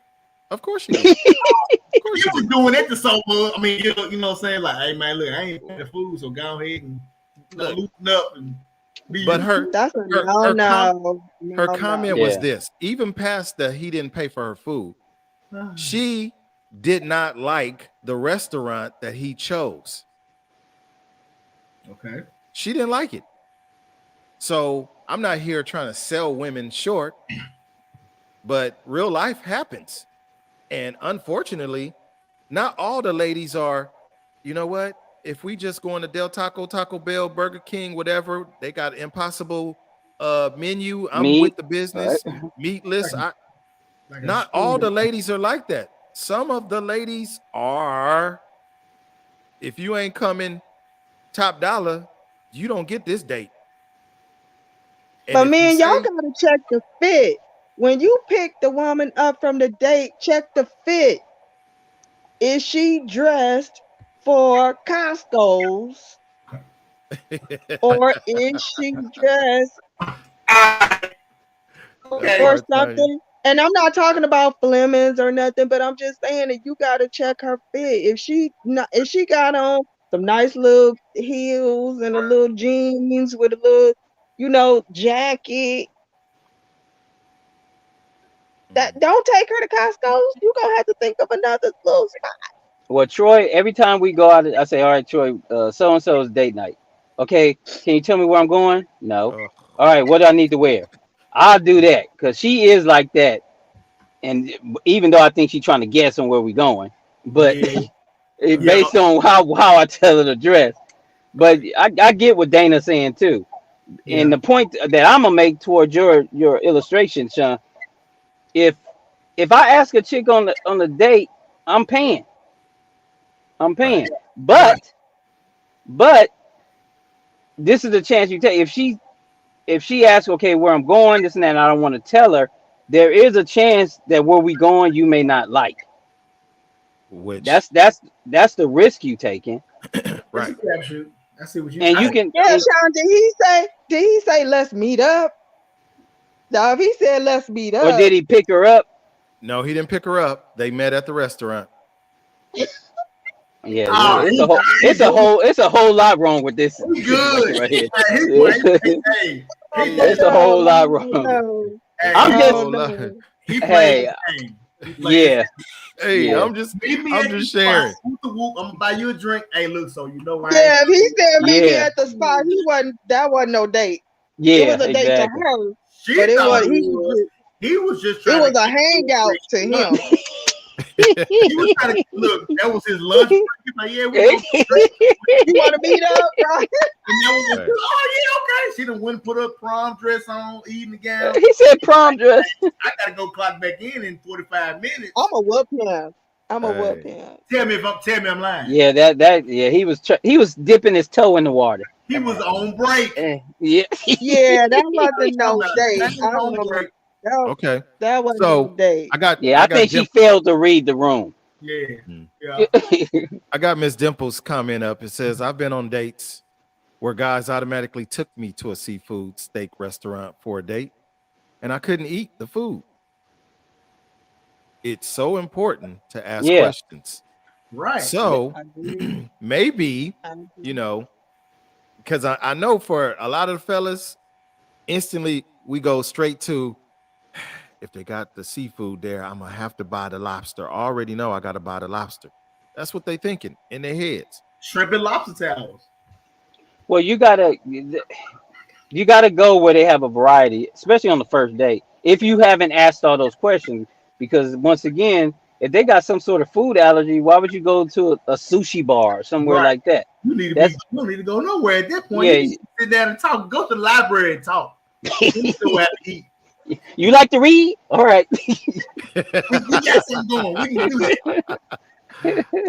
Of course she did. Of course You she was did. doing that to someone. I mean, you know what I'm saying? Like, hey man, look, I ain't paying the food, so go ahead and Look, loosen up and be but used to it. That's a her no, her com no, her no, comment no. was Yeah. this: even past the he didn't pay for her food, Ah, she did not like the restaurant that he chose. okay. She didn't like it. So I'm not here trying to sell women short, but real life happens. And unfortunately, not all the ladies are, you know what? If we just go on to Del Taco, Taco Bell, Burger King, whatever, they got impossible menu. I'm Meat. with the Right. business, meatless. Like, like a Not all school. the ladies are like that. Some of the ladies are, if you ain't coming top dollar, you don't get this date. And But if you man, y'all say, gotta check the fit. When you pick the woman up from the date, check the fit. Is she dressed for Costco's or is she dressed Ah, that's okay. for what I tell you. something? And I'm not talking about Flemings or nothing, but I'm just saying that you gotta check her fit. If she got on some nice little heels and a little jeans with a little, jacket, that Mm. don't take her to Costco's. You gonna have to think of another little spot. Well, Troy, every time we go out, I say, all right, Troy, so and so's date night. Okay, can you tell me where I'm going? No. Oh, All right, what do I need to wear? I'll do that because she is like that. And even though I think she's trying to guess on where we're going, but Yeah. Yeah. based on how I tell her to dress. But I get what Dana's saying too. And Yeah. the point that I'm gonna make toward your illustration, Sean, if I ask a chick on the date, I'm paying. I'm right. paying. Right. But this is the chance you take. If she asks, okay, where I'm going, this and that, and I don't want to tell her, there is a chance that where we going you may not like. Which, That's the risk you taking. It's a right. crapshoot. I see what you. And I you see. can Yeah, and Sean, did he say let's meet up? No, if he said let's meet or did up, he pick her up? No, he didn't pick her up. They met at the restaurant. Yeah, Ah, it's a he, whole he doing. it's a whole lot wrong with this He situation good. right here. He, hey, oh he It's played. a whole lot no, oh wrong. no, Hey, I'm A oh just whole lot. no. he played hey, his game. He played his yeah, Hey, yeah, Meet me I'm at the just spot. sharing. Whoop the whoop. I'm gonna buy you a drink. Hey, look, so you know I ain't. Yeah, if he said meet me yeah, at the spot, that wasn't no date. It was yeah, a date to exactly. her, but She thought it was. He was just it trying to was a get you hangout to free lunch. him. He was trying to look. That was his lunch break. He's like, yeah, we're gonna get a drink. You want to meet up, right? And that was Right. oh yeah, okay. She done went and put her prom dress on, evening gown. He said prom dress. I gotta go clock back in 45 minutes. I'ma whoop him. I'ma whoop Hey, him. Tell me I'm lying. Yeah, yeah, he was dipping his toe in the water. He was on break. Yeah. Yeah, that I'm wasn't talking no about date. man on break. That, okay. that wasn't no So date. I got Yeah, I I got think she Dim- failed to read the room. Yeah, Hmm. yeah. I got Miss Dimple's comment up. It says, I've been on dates where guys automatically took me to a seafood steak restaurant for a date and I couldn't eat the food. It's so important to ask Yeah. questions. Right. So I agree. maybe, I you agree. know, because I know for a lot of the fellas, instantly we go straight to, if they got the seafood there, I'm gonna have to buy the lobster. I already know I gotta buy the lobster. That's what they thinking in their heads. Shrimp and lobster towels. Well, you gotta go where they have a variety, especially on the first date. If you haven't asked all those questions, because once again, if they got some sort of food allergy, why would you go to a sushi bar or somewhere Right. like that? You That's don't need to go nowhere at that point. You yeah. need to sit down and talk. Go to the library and talk. Then you go out to eat. You like to read? All right. We got something going. We can do that.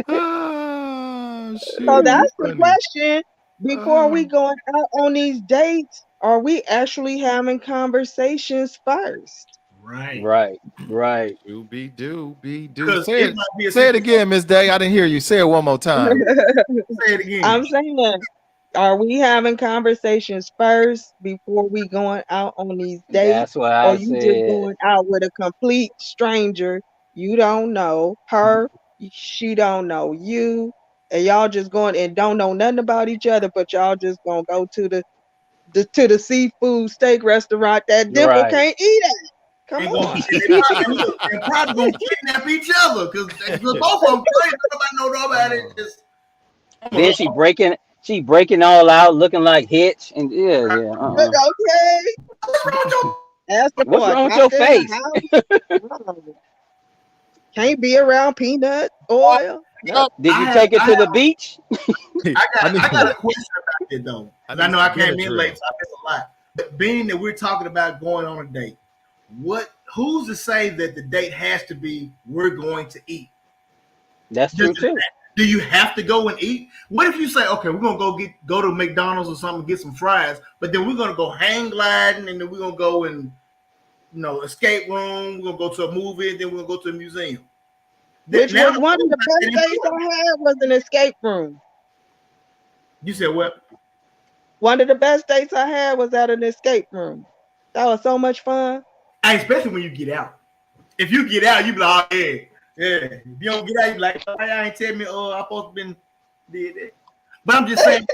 Oh So shoot, you that's the funny. question. Before Oh, we going out on these dates, are we actually having conversations first? Right. Right. Right. Do. Because Say it it. might be a Say it situation. again, Miss Day. I didn't hear you. Say it one more time. Say it again. I'm saying, are we having conversations first before we going out on these That's dates? what Or I you just said. going out with a complete stranger? You don't know her, she don't know you, and y'all just going and don't know nothing about each other, but y'all just gonna go to the seafood steak restaurant that Dimple Right. can't eat at. Come And gonna on. and they probably and look and probably gonna kidnap each other because both of them crazy. Nobody know nobody. Just I'm Then a, she breaking all out, looking like Hitch, and yeah, yeah. Okay. what's wrong with your Ask the What's for a wrong with your doctor in the face? house. Oh, can't be around peanut oil. Nothing. Did you take it I to have the beach? I I got a need question about it though I because I need know I some came in late, Benadryl. so I missed a lot. But being that we're talking about going on a date, who's to say that the date has to be we're going to eat? That's Does true it, too. do you have to go and eat? What if you say, okay, we're gonna go to McDonald's or something, get some fries, but then we're gonna go hang gliding, and then we're gonna go and escape room. We're gonna go to a movie, and then we're gonna go to a museum. Which Now was one of the best dates I had was an escape room. you said what? One of the best dates I had was at an escape room. That was so much fun. Especially when you get out. If you get out, you be like, oh, yeah, yeah. If you don't get out, you be like, oh, I ain't tell me, I supposed to been did it. But I'm just saying,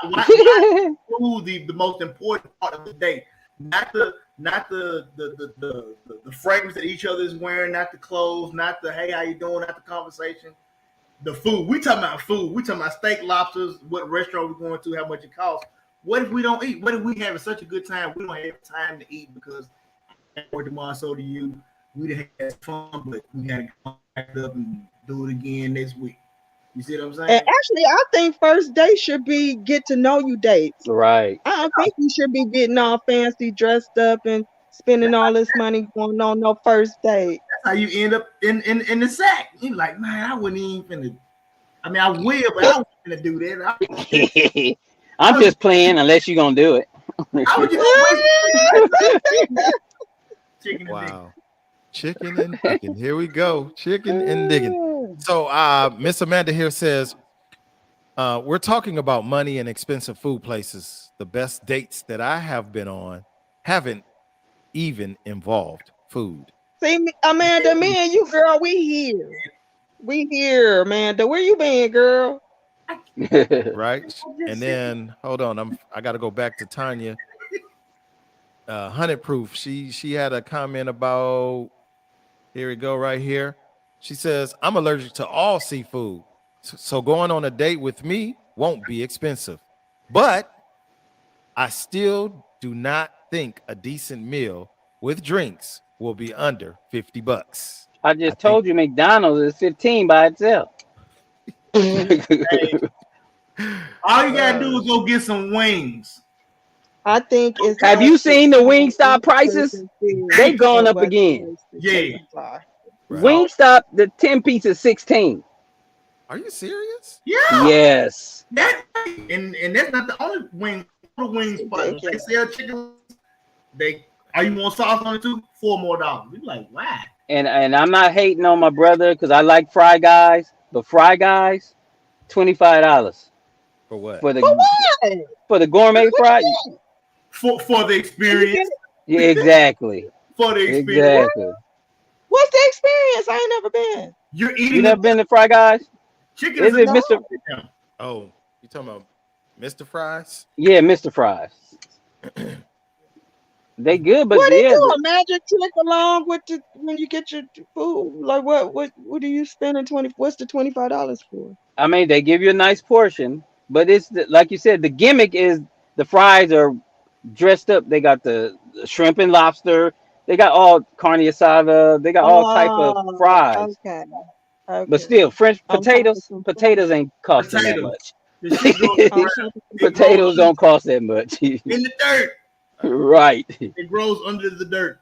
why food the most important part of the day? Not the fragrance that each other is wearing, not the clothes, not the hey, how you doing, not the conversation. The food. We talking about food. We talking about steak, lobsters, what restaurant we're going to, how much it costs. What if we don't eat? What if we having such a good time? We don't have time to eat because I work tomorrow, so do you. We done had fun, but we gotta come back up and do it again next week. You see what I'm And saying? actually, I think first date should be get to know you dates. Right. I don't think you should be getting all fancy dressed up and spending all this money going on no first date. That's how you end up in the sack. You like, man, I wouldn't even finna. I mean, I will, but I wouldn't finna do that. I'm I was, just playing unless you're gonna do it. I was just gonna waste chicken and dick. Wow. Chicken and digging. Here we go. Chicken and digging. So Miss Amanda here says, we're talking about money and expensive food places. The best dates that I have been on haven't even involved food. See, Amanda, me and you, girl, we here. We here, Amanda. Where you been, girl? Right. And then hold on, I gotta go back to Tanya. 100 proof. She had a comment about, here we go, right here. She says, I'm allergic to all seafood. So going on a date with me won't be expensive. But I still do not think a decent meal with drinks will be under $50. I I just think told you McDonald's is 15 by itself. Hey, all you gotta do uh, is go get some wings. I think it's Have up you to seen the how Wingstop each prices? person feels They Thank you. going and up what the again. Yeah. expectations are. right. Wingstop, the 10 piece is 16. Are you serious? Yeah. Yes. That and that's not the only wing. The wings, but they Ridiculous. sell chicken. They are you want sauce on it too? $4 more. We like, why? And I'm not hating on my brother because I like Fry Guys, but Fry Guys, $25 For what? for For the what? for the gourmet What you fry. get? For the And you get experience. Yeah, exactly. For the experience. what? Exactly. What's the experience? I ain't never been. You're You eating a never been to Fry Guys? chicken is Is a it No. Mr. Oh, you talking about Mr. Fries? Yeah, Mr. Fries. They good, but What it yeah, do? A magic trick along with the when you get your food? Like what do you spending 20? What's the $25 for? I mean they give you a nice portion, but like you said, the gimmick is the fries are dressed up. They got the shrimp and lobster. They got all carne asada. They got all type of Oh, fries. okay. But Okay. still, French On top of potatoes, some fries. potatoes ain't costing that potato. much. The shit grows in the On ground. top of some It grows Potatoes don't cost that much. in the dirt. Right. It grows under the dirt.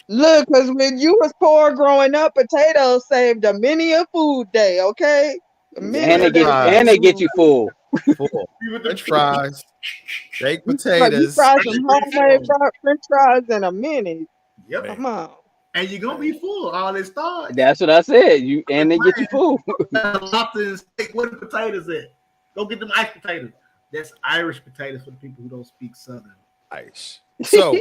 Look, because when you was poor growing up, potatoes saved a many a food day, okay? And Many they a That's get day right. you and was they get you hungry. full. full. Be with them French fries, baked You potatoes. fry some French homemade fries. French fries in a minute. Yep. Man, Come on. And you're gonna be man. full. All this starch. That's what I said. You Quit and they get you playing. food. Lobster and steak. Where the potatoes at? Go get them iced potatoes. That's Irish potatoes for the people who don't speak Southern. Ice. So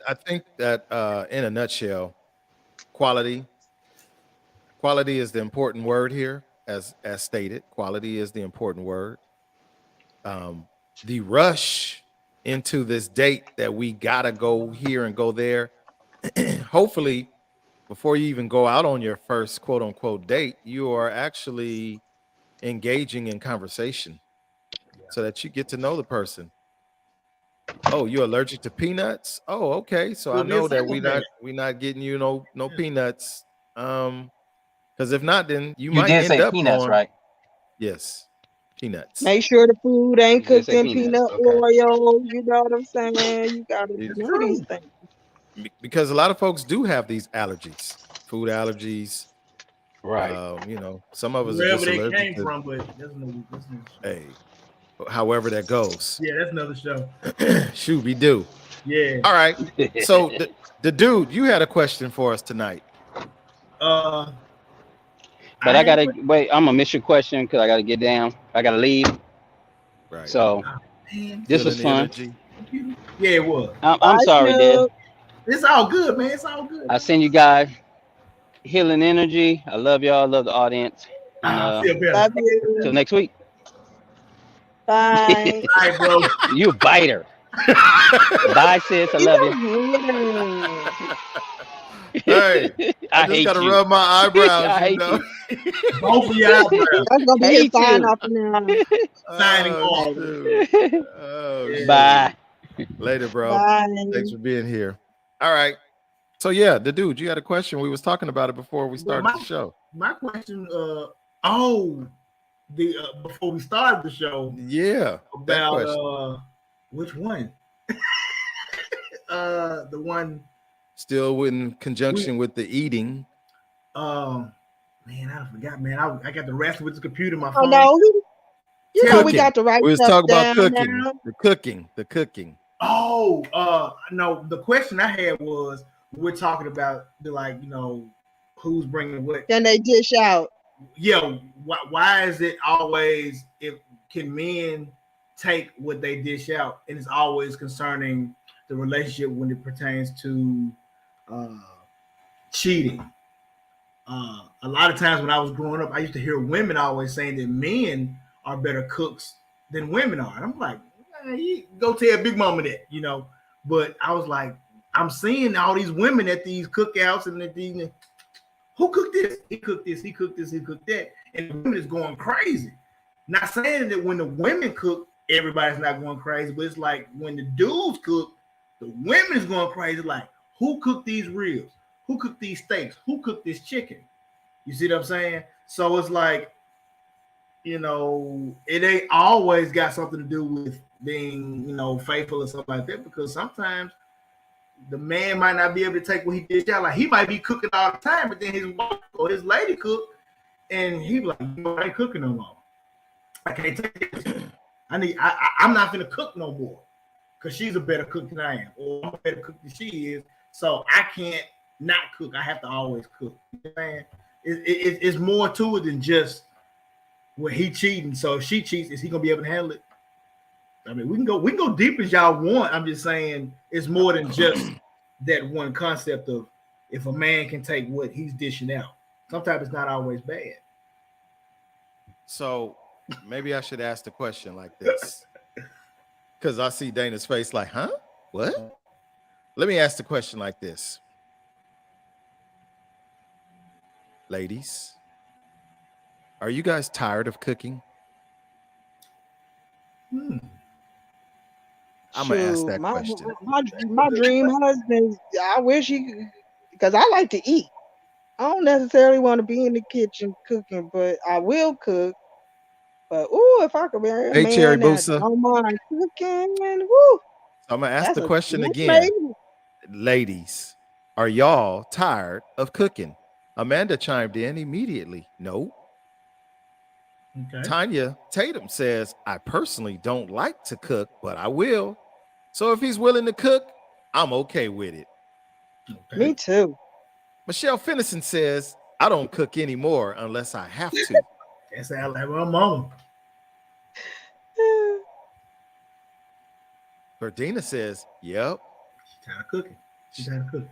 I think that in a nutshell, quality. Quality is the important word here, as stated. Quality is the important word. Um, the rush into this date that we gotta go here and go there. Hopefully, before you even go out on your first quote unquote date, you are actually engaging in conversation so that you get to know the person. Oh, you're allergic to peanuts? Oh, okay. So I Could be a know that single man. we not getting you no peanuts. Because if not, then you You might did end say up peanuts, on right? yes, peanuts. Make sure the food ain't You did cooked say in peanuts. peanut Okay. oil. You know what I'm saying? You gotta It- It's know these true. things. because a lot of folks do have these allergies, food allergies. Right. Some of us are Wherever just they allergic came to from, but that's another show. hey, however that goes. Yeah, that's another show. Shooby do. Yeah. All right. So the dude, you had a question for us tonight. Uh, But I I had a gotta question. wait. I'm gonna miss your question because I gotta get down. I gotta leave. Right. So Oh, man. this was Feeling the fun. energy. Yeah, it was. I'm Bye, sorry, Dad. Snoop. It's all good, man. It's all good, I man. send you guys healing energy. I love y'all. I love the audience. And I feel better. Love till you. next week. Bye. All right, bro. You a biter. Bye, sis. I You love you. a hater. Hey, I I just got hate to you. rub my eyebrows, I hate you. Both of your eyebrows That's gonna be his Hate sign you. off from now on. signing Oh off. shoot. Oh Yeah. Bye. shoot. Later, bro. Thanks Bye. for being here. All right. So yeah, the dude, you had a question. We was talking about it before we But started the show. my question, oh, the before we started the show Yeah, that about question. which one? The one Still in we conjunction with the eating. um man, I forgot, man. I got to wrestle with the computer, my Oh phone. no, you know Tell we me. Cooking. got to write We was stuff talking about down cooking. now. The cooking. Oh, no. The question I had was we're talking about the who's bringing what. Then they dish out. Yeah, why is it always if can men take what they dish out and it's always concerning the relationship when it pertains to uh, cheating? A lot of times when I was growing up, I used to hear women always saying that men are better cooks than women are, and I'm like, man, you go tell Big Mama that. But I was like, I'm seeing all these women at these cookouts and at these. Who cooked this? He cooked this. He cooked this. He cooked that. And the women is going crazy. Not saying that when the women cook, everybody's not going crazy, but it's like when the dudes cook, the women is going crazy. Like, who cooked these ribs? Who cooked these steaks? Who cooked this chicken? You see what I'm saying? So it's like, it ain't always got something to do with being, faithful or something like that, because sometimes the man might not be able to take what he did out. Like he might be cooking all the time, but then his wife or his lady cook, and he be like, I ain't cooking no more. I can't take this. I'm not gonna cook no more because she's a better cook than I am, or I'm a better cook than she is. So I can't not cook. I have to always cook. Man, it's more to it than just when he cheating. So if she cheats, is he gonna be able to handle it? I mean, we can go deep as y'all want. I'm just saying it's more than just that one concept of if a man can take what he's dishing out. Sometimes it's not always bad. So maybe I should ask the question like this. Because I see Dana's face like, huh? What? Let me ask the question like this. Ladies, are you guys tired of cooking? Hmm. I'm gonna ask Shoot, that my question. my dream husband. I wish he, because I like to eat. I don't necessarily want to be in the kitchen cooking, but I will cook. But ooh, if I could marry a Hey, Cherry man that Boosa. don't mind cooking, woo, I'm gonna ask that's the a question that's again. amazing. Ladies, are y'all tired of cooking? Amanda chimed in immediately. No. Okay. Tanya Tatum says, I personally don't like to cook, but I will. So if he's willing to cook, I'm okay with it. Okay. Me too. Michelle Finnison says, I don't cook anymore unless I have to. That sounds like my mama. Verdina says, yep. She tired of cooking. She tired of cooking.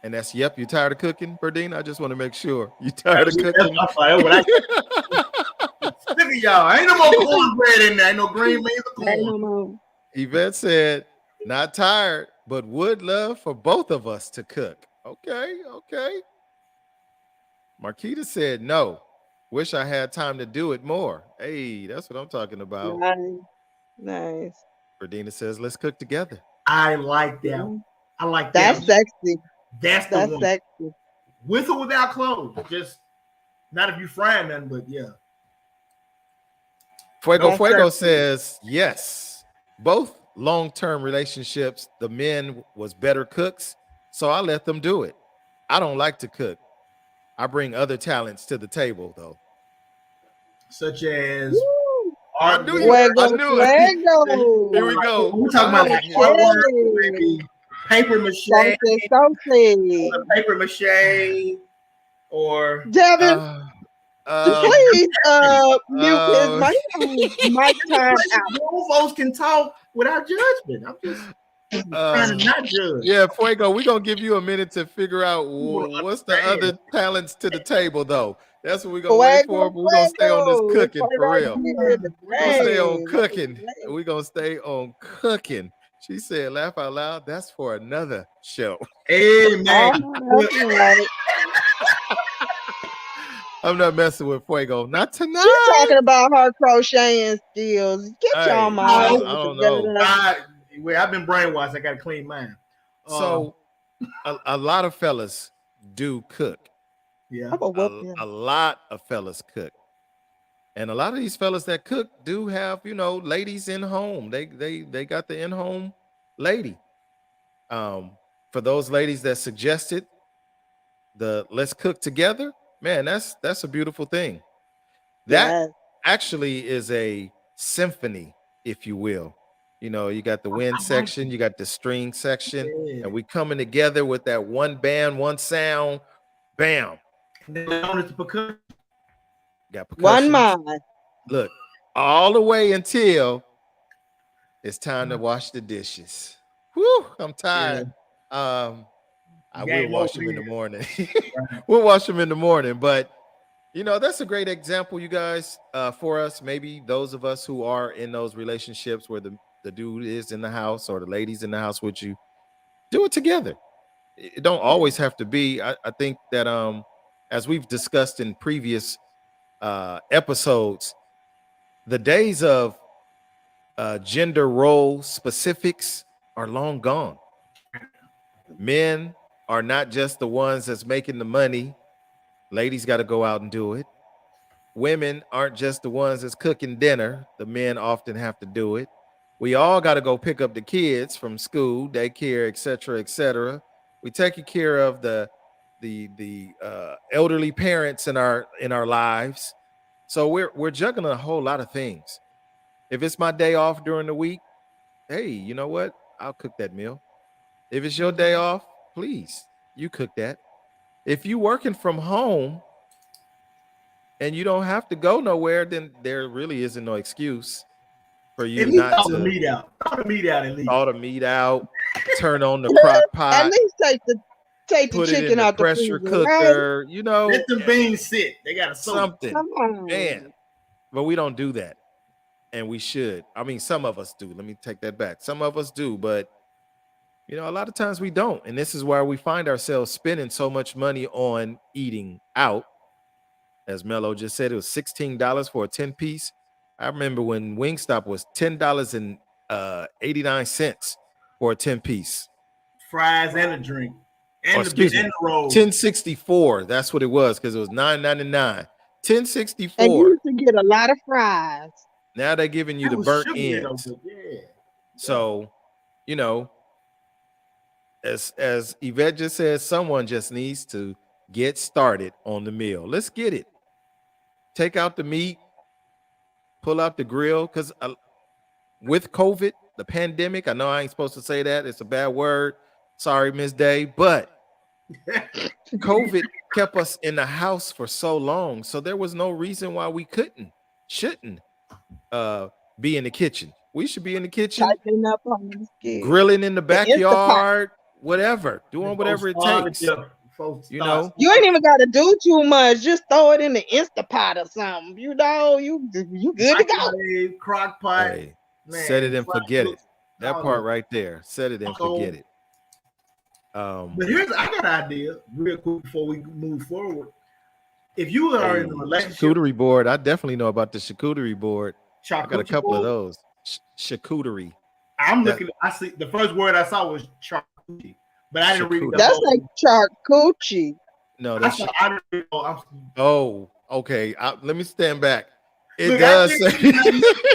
And that's, yep, you tired of cooking, Verdina? I just want to make sure. You tired of That's cooking? what I sick of y'all. Ain't no more cornbread in there. Ain't no green beans or Ain't corn. no more. Yvette said, not tired, but would love for both of us to cook. Okay, okay. Marquita said, no. Wish I had time to do it more. Hey, that's what I'm talking about. Nice. Nice. Verdina says, let's cook together. I like that. Yeah. I like that. That's sexy. That's the That's one. sexy. With or without clothes. Just not if you frying nothing, but yeah. Fuego That's Fuego sexy. says, yes. Both long-term relationships, the men was better cooks, so I let them do it. I don't like to cook. I bring other talents to the table, though. Such as Woo. I knew you. artwork. I Fuego, knew it. Here we fuego. go. We're talking about like artwork, maybe paper mache, Saucy, saucy. paper mache, or Devin, Uh, please mute his uh, mic time out. grown folks can talk without judgment. I'm just trying to not judge. yeah, Fuego, we're going to give you a minute to figure out People don't what's the understand. other talents to the table, though. That's what we're going to wait Fuego, for. But we're going to stay on this fuego. It's cooking right for right real. here. The We're going to stay on flame. That's the cooking. flame. We're going to stay on cooking. She said, laugh out loud. That's for another show. Amen. That's right. I'm not messing with Fuego. Not She's tonight. talking about her crocheting skills. Get y'all Hey, I minds don't know. together. I've been brainwashed. I got to clean mine. So a lot of fellas do cook. Yeah. I'm gonna whoop him. A lot of fellas cook. And a lot of these fellas that cook do have, ladies in home. They got the in-home lady. For those ladies that suggested the let's cook together, man, that's a beautiful thing. That Yes. actually is a symphony, if you will. You got the wind section, you got the string section, Yeah. and we coming together with that one band, one sound, bam. And then on is the percussion. Got One percussion. mind. Look, all the way until it's time to wash the dishes. Whew, I'm tired. I will Game wash over them in the here. morning. Right. We'll wash them in the morning. But that's a great example, you guys, for us. Maybe those of us who are in those relationships where the dude is in the house or the lady's in the house with you, do it together. It don't always have to be. I think that as we've discussed in previous episodes, the days of gender role specifics are long gone. Men are not just the ones that's making the money. Ladies got to go out and do it. Women aren't just the ones that's cooking dinner. The men often have to do it. We all got to go pick up the kids from school, daycare, etc., etc. We taking care of the elderly parents in our lives. So we're juggling a whole lot of things. If it's my day off during the week, hey, you know what? I'll cook that meal. If it's your day off, please, you cook that. If you working from home and you don't have to go nowhere, then there really isn't no excuse for At you least not throw the to meat out. Throw the meat out at least. thaw the meat out, turn on the crock At pot, least take the put it in chicken the out the pressure freezer, right? cooker, Let them beans sit. They got to soak. something. Come Man, on. but we don't do that. And we should. I mean, some of us do. Let me take that back. Some of us do, but a lot of times we don't. And this is where we find ourselves spending so much money on eating out. As Mello just said, it was $16 for a 10-piece. I remember when Wingstop was $10.89 for a 10-piece. Fries and a drink. Or And excuse me, the roll. 1064. That's what it was, because it was $9.99. And 1064. you used to get a lot of fries. Now they're giving you That the was burnt sugar, though, ends. but yeah. So, as Yvette just said, someone just needs to get started on the meal. Let's get it. take out the meat, pull out the grill, because with COVID, the pandemic, I know I ain't supposed to say that. It's a bad word. Sorry, Miss Day, but COVID kept us in the house for so long, so there was no reason why we shouldn't uh, be in the kitchen. We should be in the kitchen, Tightening up on the skills. grilling in the The Instapot. backyard, whatever, doing whatever it takes. Folks You know, You ain't even got to do too much. Just throw it in the Instapot or something. You know, you good to go. microwave, crock pot, hey, man. set it and fry forget it. cooks, That all part that. right there, set it and So, forget it. but I got an idea real quick before we move forward. If you are in a relationship, charcuterie board. I definitely know about the charcuterie board. I got a charcuterie couple of board, those. Charcuterie. I'm That looking. I see the first word I saw was charcuterie, but I didn't read the charcuterie. That's whole. like charcuterie. No, I that's saw. I didn't read. oh, okay. Let me stand back. It Look, does I say. think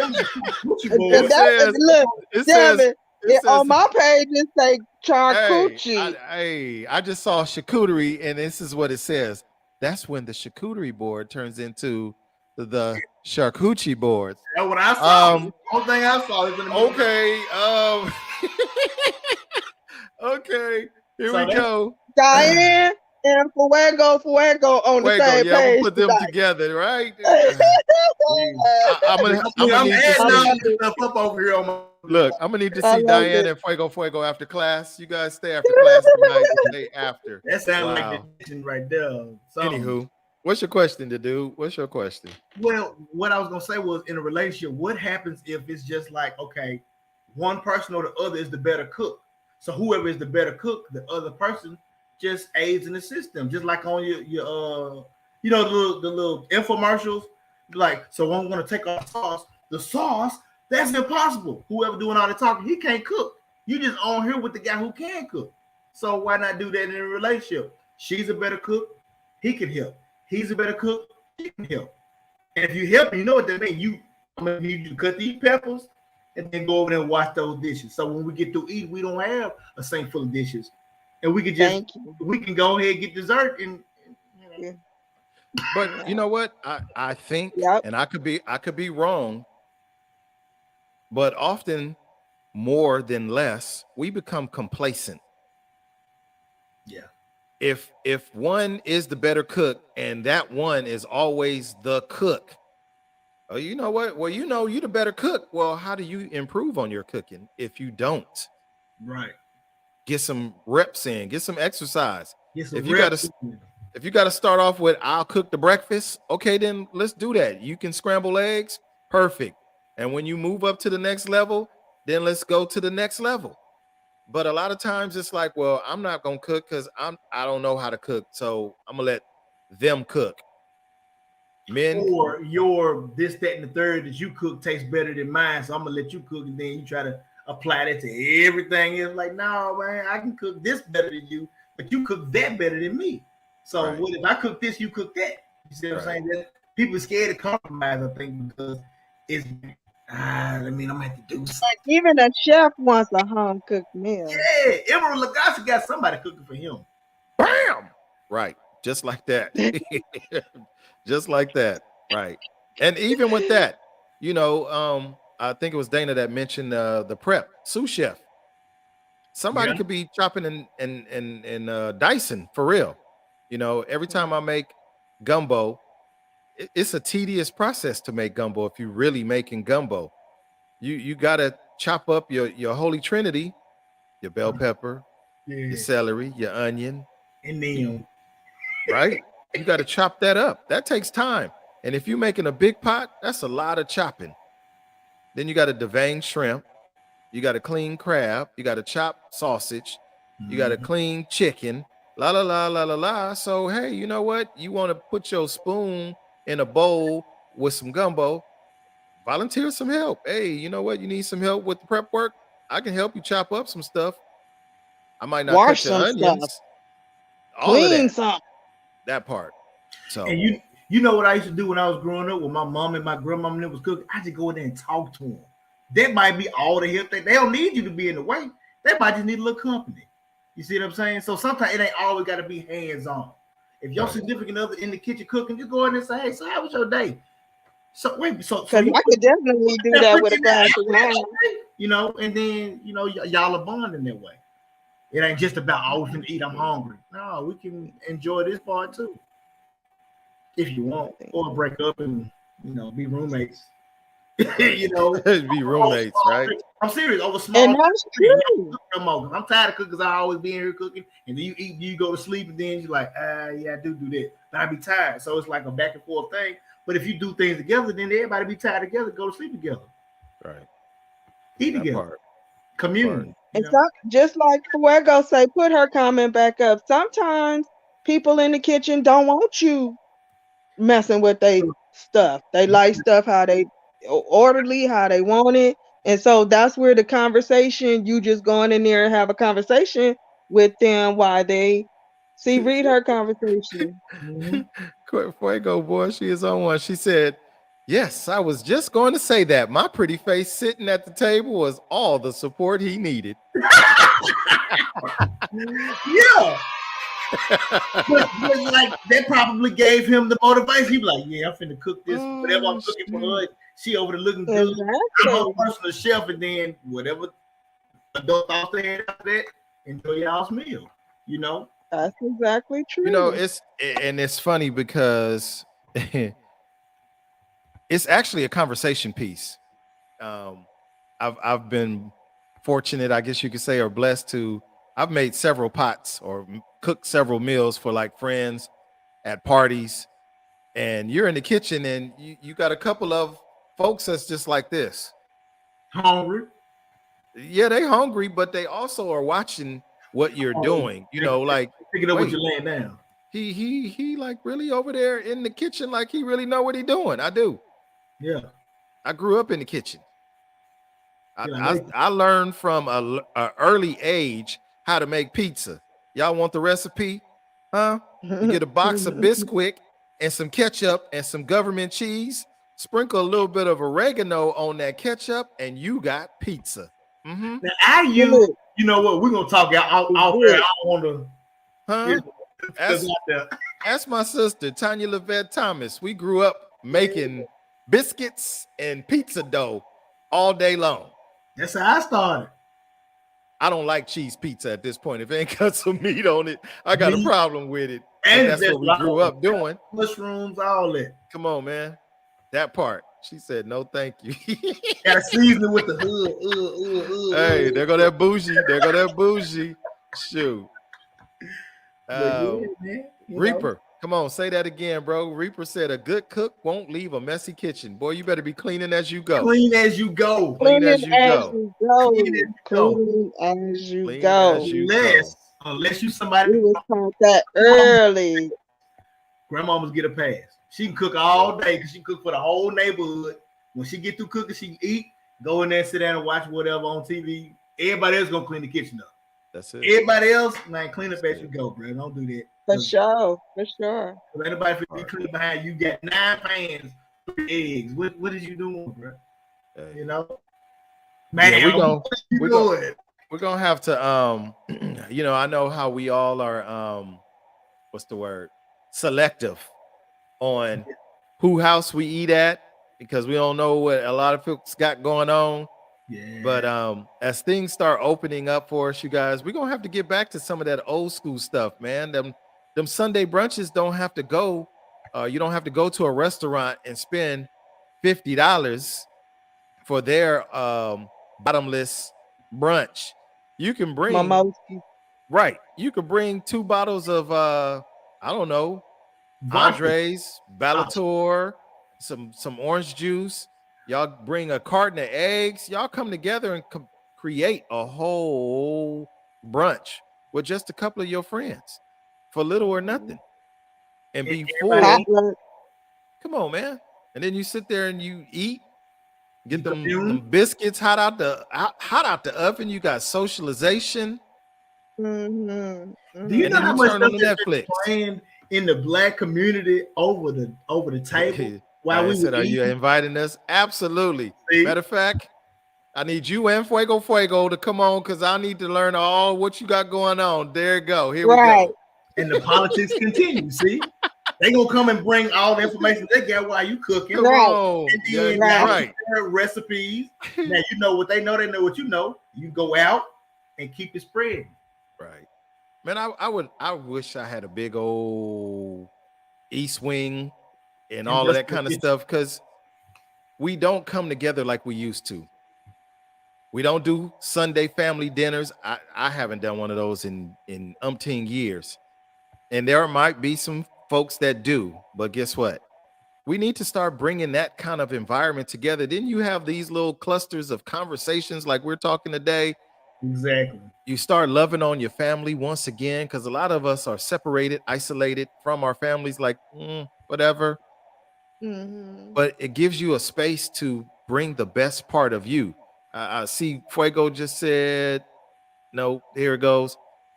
charcuterie board. It says. Look, It damn says. it. It says. On my page, it say Hey, charcuterie. I just saw charcuterie, and this is what it says. That's when the charcuterie board turns into the charcuterie boards. That's what I saw. Um. The only thing I saw is in the movie. Okay. Okay. Here So we go. Diane and Fuego on the Fuego. same Yeah, I'm gonna page put them tonight. together, right? I'm I'm gonna need to adding all see. this stuff up over here on my. Look, I'm gonna need to I see love Diane it. and Fuego after class. You guys stay after class tonight. Stay after. That sounds like Wow. the kitchen right there. So, Anywho, what's your question, dude? What's your question? well, what I was gonna say was in a relationship, what happens if it's just like, okay, one person or the other is the better cook. So whoever is the better cook, the other person just aids in the system, just like on your the little infomercials. Like, so I'm gonna take our sauce. The sauce, that's impossible. Whoever doing all the talking, he can't cook. You just on here with the guy who can cook. So why not do that in a relationship? She's a better cook, he can help. He's a better cook, he can help. And if you help, you know what that means. I'm gonna need you to cut these peppers and then go over there and wash those dishes. So when we get through eating, we don't have a sink full of dishes, and we can just Thank you. we can go ahead and get dessert and Yeah. But you know what? I think, Yep. and I could be wrong, but often more than less, we become complacent. yeah. If one is the better cook and that one is always the cook, oh, you know what? Well, you know you're the better cook. Well, how do you improve on your cooking if you don't? Right. Get some reps in, get some exercise. Get some If you got to start off with I'll cook the breakfast, okay, then let's do that. You can scramble eggs, perfect. And when you move up to the next level, then let's go to the next level. But a lot of times it's like, well, I'm not gonna cook because I don't know how to cook, so I'm gonna let them cook. Men, or your this, that, and the third that you cook tastes better than mine, so I'm gonna let you cook, and then you try to apply that to everything. It's like, no, man, I can cook this better than you, but you cook that better than me. So Right. what if I cook this, you cook that? You see what I'm saying? That people are scared to compromise, I think, because it's I mean, I'm gonna have to do something. Even a chef wants a home cooked meal. Yeah, Emerald Lagasse got somebody cooking for him. bam, right, just like that. Just like that, right. And even with that, I think it was Dana that mentioned the prep sous chef. Somebody Yeah. could be chopping and dicing for real. Every time I make gumbo, it's a tedious process to make gumbo. If you're really making gumbo, you gotta chop up your holy trinity, your bell pepper, Yeah, your celery, your onion, and then right? You got to chop that up. That takes time. And if you're making a big pot, that's a lot of chopping. Then you got to deveined shrimp. You got to clean crab. You got to chop sausage. You got to clean chicken. La la la la la la. So hey, you know what? You want to put your spoon in a bowl with some gumbo? Volunteer some help. Hey, you know what? You need some help with the prep work? I can help you chop up some stuff. I might not Wash cut your some stuff. onions. All of Clean that. some. That part. So and you know what I used to do when I was growing up with my mom and my grandmama and was cooking? I just go in there and talk to them. That might be all the help they don't need you to be in the way. They might just need a little company. You see what I'm saying? So sometimes it ain't always got to be hands on. If your significant other in the kitchen cooking, just go in and say, "Hey, so how was your day?" So wait, so Because you I could definitely do that with a glass of wine. and then y'all are bonding that way. It ain't just about oh, we can eat. I'm hungry. No, we can enjoy this part too, if you I want, think or break up and be roommates. you know, Be roommates, right? I'm serious. Over and small that's things. true. No more. I'm tired of cooking because I always be in here cooking, and then you eat, you go to sleep, and then you're like, yeah, I do that, but I be tired. So it's like a back and forth thing. But if you do things together, then everybody be tired together, go to sleep together, Right. eat That together, part. That part. commune. And some, just like Fuego say, put her comment back up. Sometimes people in the kitchen don't want you messing with they stuff. They like stuff how they orderly, how they want it. And so that's where the conversation, you just going in there and have a conversation with them while they see read her conversation. Mm-hmm. Fuego, boy, she is on one. She said, "Yes, I was just going to say that. My pretty face sitting at the table was all the support he needed." Yeah. but like that probably gave him the motivation. He be like, yeah, I'm finna cook this. Whatever I'm Oh, cooking for shoot. her, she over there looking good. I'm her Exactly. personal chef, and then whatever adult thoughts they had after that, enjoy y'all's meal. You know, That's exactly You know, true. it's funny because it's actually a conversation piece. Um, I've been fortunate, I guess you could say, or blessed to. I've made several pots or cooked several meals for like friends at parties, and you're in the kitchen and you got a couple of folks that's just like this. hungry. Yeah, they hungry, but they also are watching what you're Oh, doing. Like, pick it up with wait, your laying down. he like really over there in the kitchen, like he really know what he doing. I do. Yeah, I grew up in the kitchen. I yeah, I, I learned from a early age how to make pizza. Y'all want the recipe? Huh? You get a box of Bisquick and some ketchup and some government cheese. Sprinkle a little bit of oregano on that ketchup, and you got pizza. Mm-hmm. now I use. Good. You know what? We're gonna talk out It's off air. I good. don't want to. Huh? It's That's out there. that's my sister, Tanya Levette Thomas. We grew up making biscuits and pizza dough all day long. That's how I started. I don't like cheese pizza at this point. If it ain't got some meat on it, I got a Me problem with it. But and that's that's what we grew up doing. mushrooms, all that. Come on, man. That part. She said, no, thank you. Gotta season it with the Hey, there go that bougie. There go that bougie. Shoot. But yeah, Um, man, Reaper, come on, say that again, bro. Reaper said a good cook won't leave a messy kitchen. Boy, you better be cleaning as you go. clean as you go. Clean Clean as you as go. you Clean as go. you go. Clean as you Clean as go. you go. Unless you somebody, We was taught that early. grandmamas get a pass. She can cook Yeah, all day because she cook for the whole neighborhood. When she get through cooking, she can eat, go in there, sit down and watch whatever on TV. Everybody else gonna clean the kitchen up. that's it. Everybody else, man, clean up That's as you it. go, bro. Don't do that. For Because sure. For sure. anybody All be right. clean behind you, got 9 pans, 3 eggs. What is you doing, bro? Hey. You know, Yeah, man, what you we're gonna doing? we're gonna have to I know how we all are what's the word? Selective on who house we eat at because we don't know what a lot of folks got going on. But Yeah, as things start opening up for us, you guys, we're gonna have to get back to some of that old school stuff, man. Them Sunday brunches don't have to go. You don't have to go to a restaurant and spend $50 for their bottomless brunch. You can bring Mimosa. right. You could bring 2 bottles of I don't know, vodka. Andres, Oh, Bellator, some orange juice. Y'all bring a carton of eggs. Y'all come together and create a whole brunch with just a couple of your friends for little or nothing and be everybody full. eat, Potluck. Come on, man. And then you sit there and you eat, you get them commune. biscuits hot out the oven. You got socialization, Mm-hmm. Do you and know then Mm-hmm. you how much turn stuff on the that's been Netflix. planned in the black community over the table while I we were said, are you eating? inviting us? Absolutely. See, Matter of fact, I need you and Fuego to come on because I need to learn all what you got going on. There you go. Here we Right. go. and the politics continue. See, they gonna come and bring all the information they got while you cooking, Come Right, on. and Yeah, then you're y'all right. right. share recipes. Now you know what they know. They know what you know. You go out and keep it spreading. Right. Man, I wish I had a big old East Wing and all of that Industrial kind of kitchen. stuff because we don't come together like we used to. We don't do Sunday family dinners. I haven't done one of those in umpteen years. And there might be some folks that do, but guess what? We need to start bringing that kind of environment together. Then you have these little clusters of conversations like we're talking today. Exactly. You start loving on your family once again because a lot of us are separated, isolated from our families, like whatever. Hmm. But it gives you a space to bring the best part of you. I see Fuego just said, no, here it goes.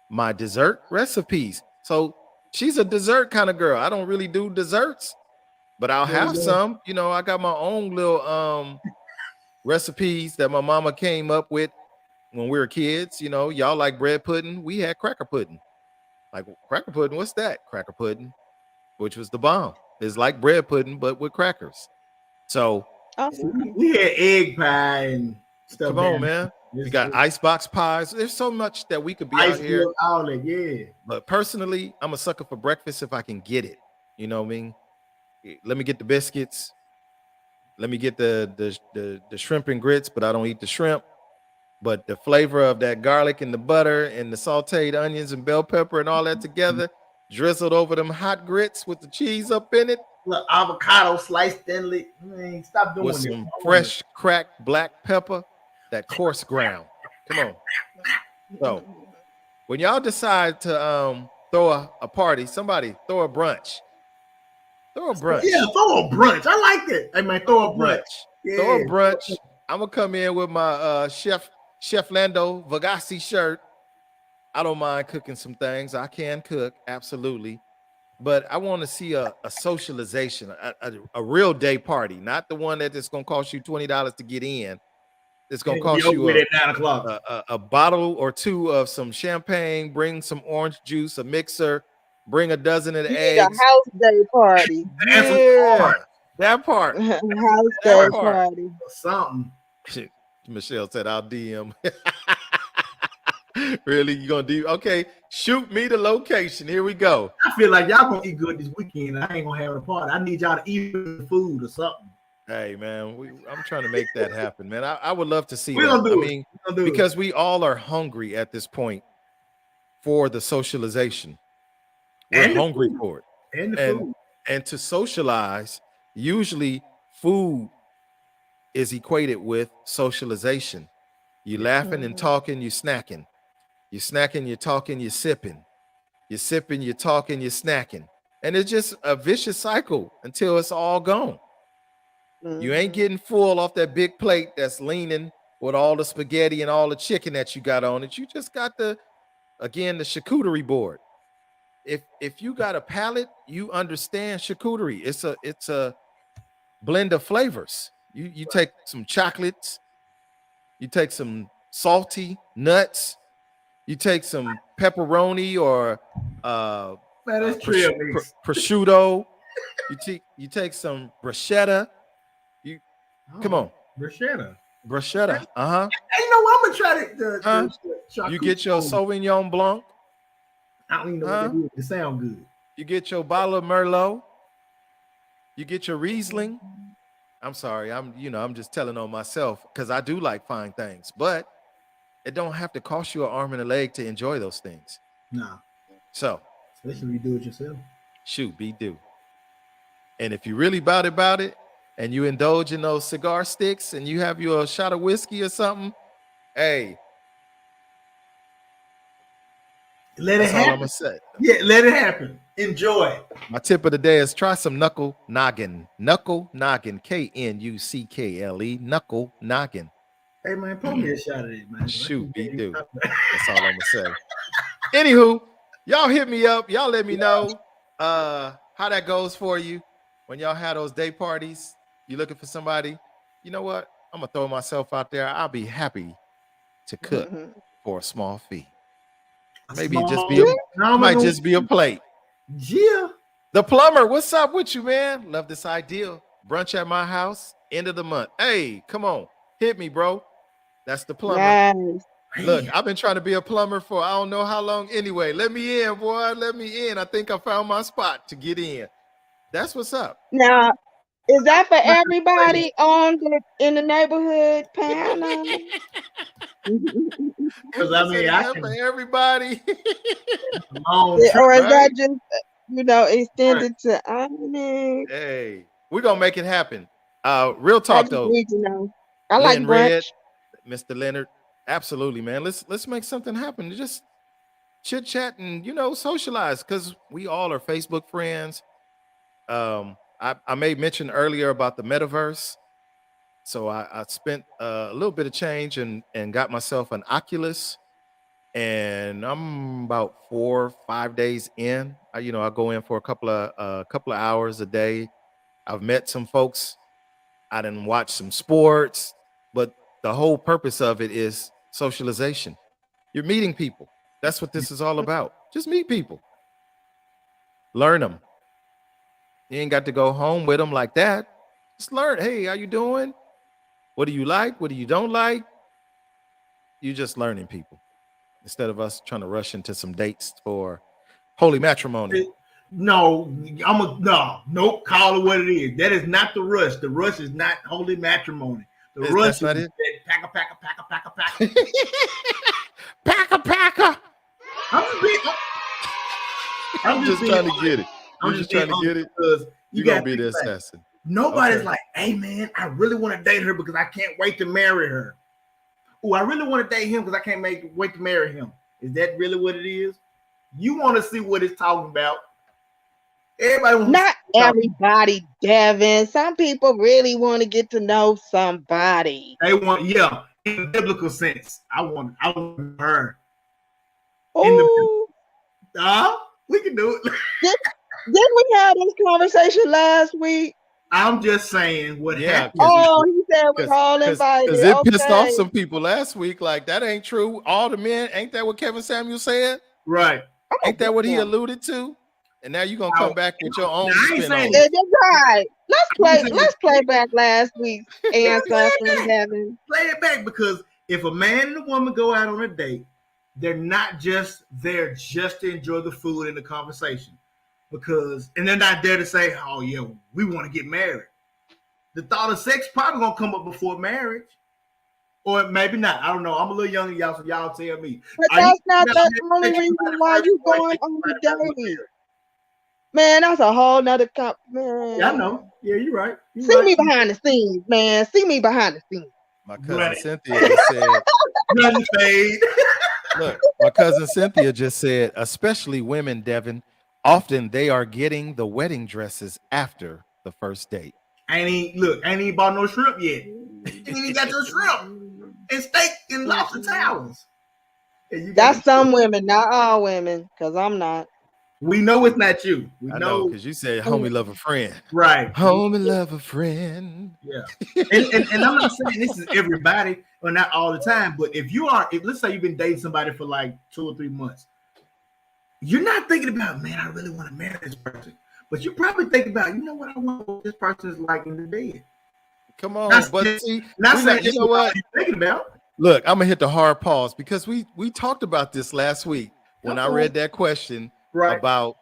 My dessert recipes. So she's a dessert kind of girl. I don't really do desserts, but I'll There you have go. some. You know, I got my own little recipes that my mama came up with when we were kids. You know, y'all like bread pudding. We had cracker pudding. Like cracker pudding, what's that? Cracker pudding, which was the bomb. It's like bread pudding, but with crackers. So See, Okay. we had egg pie and stuff come on, down man. there. You got icebox pies. There's so much that we could be out Ice here. milk, all that. Yeah. But personally, I'm a sucker for breakfast if I can get it. You know what I mean? Let me get the biscuits. Let me get the shrimp and grits, but I don't eat the shrimp. But the flavor of that garlic and the butter and the sauteed onions and bell pepper and all that together, drizzled over them hot grits with the cheese up in it, Look, avocado sliced thinly. Man, stop with doing this. some I want fresh cracked black pepper, that coarse ground. Come on. So when y'all decide to throw a party, somebody throw a brunch. Throw a Yeah, brunch. throw a brunch. I like that. Hey man, throw a brunch. Brunch. Throw a Yeah. brunch. I'm gonna come in with my Chef Lando Vagasi shirt. I don't mind cooking some things. I can cook, absolutely. But I want to see a socialization, a real day party, not the one that is gonna cost you $20 to get in. It's And gonna it'll be cost over you with at 9 o'clock. a bottle or two of some champagne, bring some orange juice, a mixer, bring a dozen of the You need a eggs. house day party. And some Yeah, corn that part. House That day or part. party. something. Michelle said, I'll DM. Really? You gonna do okay? Shoot me the location. Here we go. I feel like y'all gonna eat good this weekend. I ain't gonna have a party. I need y'all to eat food or something. Hey man, I'm trying to make that happen, man. I would love to see We're that. gonna I do it. mean, We're gonna do it. because we all are hungry at this point for the socialization. We're And the hungry food. for it. And the And food. and to socialize, usually food is equated with socialization. You Yeah. laughing and Hmm. talking, you snacking. You snacking, you're talking, you're sipping. You're sipping, you're talking, you're snacking. And it's just a vicious cycle until it's all gone. You ain't Hmm. getting full off that big plate that's leaning with all the spaghetti and all the chicken that you got on it. You just got the charcuterie board. If you got a palate, you understand charcuterie. It's a blend of flavors. You take some chocolates, you take some salty nuts, you take some pepperoni or Man, that's trail mix. prosciutto. You take some bruschetta. You come Oh, on, bruschetta. bruschetta. Uh huh. Hey, you know what? I'm gonna try Huh? the You charcuterie. get your Sauvignon Blanc. I don't even know what Huh? that is. It sounds good. You get your bottle of Merlot. You get your Riesling. I'm sorry. I'm just telling on myself because I do like fine things, but it don't have to cost you an arm and a leg to enjoy those things. Nah, So especially if you do it yourself. shoot, be do. And if you really about it, and you indulge in those cigar sticks, and you have your shot of whiskey or something, hey, Let it that's all I'm happen. gonna say. Yeah, let it happen. Enjoy it. My tip of the day is try some knuckle noggin. Knuckle noggin. KNUCKLE. Knuckle noggin. Hey man, pour me a shot of it, man. Shoot, be do. That's all I'm gonna say. Anywho, y'all hit me up. Y'all let me know how that goes for you when y'all have those day parties. You looking for somebody? You know what? I'm gonna throw myself out there. I'll be happy to cook Hmm. for a small fee. A Maybe it just small be a, might nominal. just be a plate. Yeah. The plumber, what's up with you, man? Love this idea. Brunch at my house, end of the month. Hey, come on, hit me, bro. That's the plumber. Nice. Look, Man. I've been trying to be a plumber for I don't know how long. Anyway, let me in, boy. Let me in. I think I found my spot to get in. That's what's up. Now, is that for everybody on in the neighborhood panel? Because He I said, mean, "Is I that for can everybody?" long trip. Or is that Right? just, Right. extended to Onyx? Hey, we're gonna make it happen. Real I talk just though, need to know. I like Lynn Red, brunch. Mr. Leonard, absolutely, man. Let's make something happen. Just chit chat and socialize because we all are Facebook friends. I made mention earlier about the metaverse. So I spent a little bit of change and got myself an Oculus, and I'm about 4 or 5 days in. I go in for a couple of hours a day. I've met some folks. I didn't watch some sports, but the whole purpose of it is socialization. You're meeting people. That's what this is all about. Just meet people, learn them. You ain't got to go home with them like that. Just learn. Hey, how you doing? What do you like? What do you don't like? You just learning people instead of us trying to rush into some dates for holy matrimony. No, nope. Call it what it is. That is not the rush. The rush is not holy matrimony. The rush That's is not that it. packer. Packer, packer. I'm just being, I'm I'm just just being trying to honest. get it. You I'm just just being trying to honest get it. because you You're got gonna to be think the about it. assassin. Nobody's Okay. like, hey man, I really want to date her because I can't wait to marry her. Oh, I really want to date him because I can't wait to marry him. Is that really what it is? You want to see what it's talking about. Everybody wants to Not see about. everybody, Devin. Some people really want to get to know somebody. They want, yeah, in the biblical sense. I want her in the. Oh, We can do it. did, didn't we have this conversation last week? I'm just saying what Yeah, happens. Oh, he said we're all because invited. it pissed off Okay. some people last week. Like that ain't true. All the men, ain't that what Kevin Samuel said? Right. I'm gonna Ain't that get what he them. alluded to? And now you're gonna Now, come back with your now, own I ain't spin saying on that. it. It is right. Let's I ain't play. saying Let's play back last week's answer from that. Devin. Play it back because if a man and a woman go out on a date, they're not just there just to enjoy the food and the conversation. And they're not there to say, oh yeah, we want to get married. The thought of sex probably gonna come up before marriage. Or maybe not. I don't know. I'm a little younger, y'all, so y'all tell me. But Are you that's not thinking the about only sex reason somebody why first you or you going think on the somebody first with date. marriage? Man, that's a whole nother Yeah, I man. know. Yeah, you're right. You're See right. me behind the scenes, man. See me behind the scenes. My cousin Right. Cynthia just said, Nothing fade. look, my cousin Cynthia just said, especially women, Devin, often they are getting the wedding dresses after the first date. Ain't even bought no shrimp yet. Ain't even got your shrimp and steak and lobster towels. And you got the That's some shrimp. women, not all women, because I'm not. We know it's not you. We I know, know. because you said homie love a friend. Right. Homie love a friend. Yeah. And I'm not saying this is everybody or not all the time, but if let's say you've been dating somebody for like 2 or 3 months, you're not thinking about, man, I really want to marry this person. But you probably think about, you know what I want what this person is like in the bed. Come Not, on, but see, not we saying not. You this know is all what? you're thinking about. Look, I'm gonna hit the hard pause because we talked about this last week when I Okay. read that question Right. about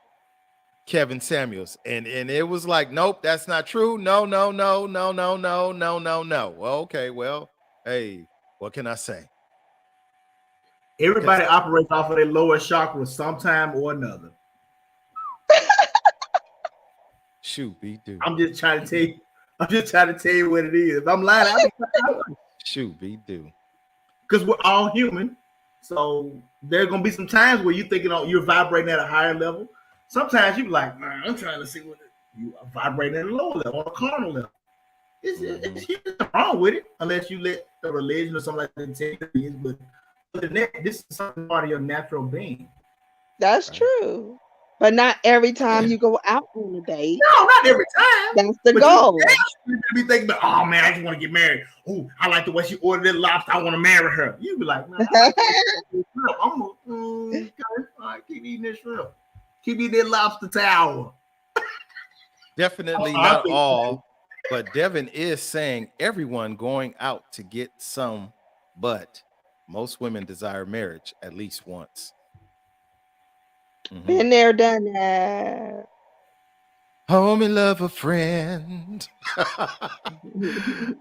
Kevin Samuels, and it was like, nope, that's not true. No, no, no, no, no, no, no, no, no. Well, okay, well, hey, what can I say? Because Everybody operates off of their lower chakra sometime or another. shoot, be do, I'm just trying to tell you. I'm just trying to tell you what it is. If I'm lying, I'll be lying. shoot, be do. Because we're all human. So there's gonna be some times where you're vibrating at a higher level. Sometimes you be like, man, I'm trying to see what you are vibrating at a lower level, on a carnal level. Mhm. It's nothing wrong with it, unless you let the religion or something like that take it. But other than that, this is something part of your natural being. That's Right. true. But not every time you go out on a date. No, not every time. That's the But you goal. You be thinking about, oh man, I just want to get married. Oh, I like the way she ordered that lobster. I want to marry her. You be like, man, I like that shrimp. I'm gonna okay, all right, keep eating this shrimp. Keep eating that lobster tower. Definitely I not think all, but Devin is saying everyone going out to get some, but most women desire marriage at least once. Mhm. Been there, done that. Homie, love a friend.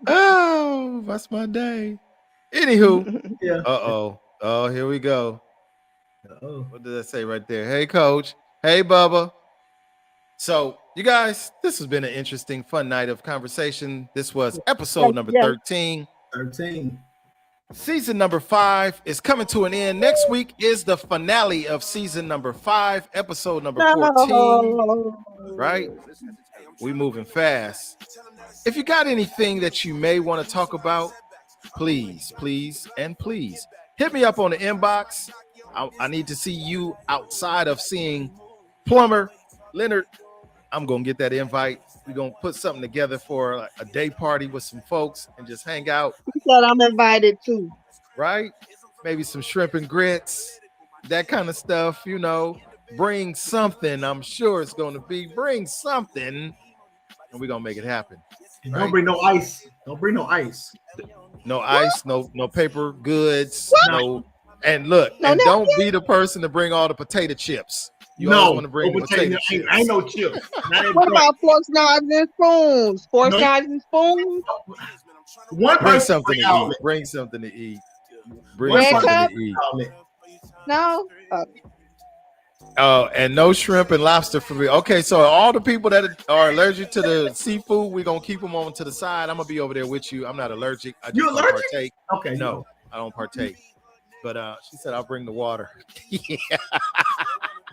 Oh, that's my day. Anywho, yeah. uh-oh. Oh, here we go. Oh, What did I say right there? Hey, coach. Hey, Bubba. So, you guys, this has been an interesting, fun night of conversation. This was Yes, episode number yes. 13. 13. Season number 5 is coming to an end. Next week is the finale of season number 5, episode number 14. No. Right? We moving fast. If you got anything that you may want to talk about, please, please, and please hit me up on the inbox. I need to see you outside of seeing Plumber Leonard. I'm gonna get that invite. We're gonna put something together for a day party with some folks and just hang out, He said I'm invited too. right? Maybe some shrimp and grits, that kind of stuff, Bring something. I'm sure it's gonna be bring something, and we're gonna make it happen. And don't Right? bring no ice. Don't bring no ice. No ice, no paper goods, No, no. And look, No, and no. don't be the person to bring all the potato chips. You always want to bring the potato chips. Ain't no chips. Not in What front. about forks, knives, and spoons? Forks, No. knives, and spoons? One Bring person something bring to all eat. it. Bring something to eat. Bring One Red something person cup? to bring eat. all it. No? Oh, and no shrimp and lobster for me. Okay, so all the people that are allergic to the seafood, we're gonna keep them on to the side. I'm gonna be over there with you. I'm not allergic. I You just don't allergic? partake. Okay. No, I don't partake. But she said I'll bring the water. Yeah.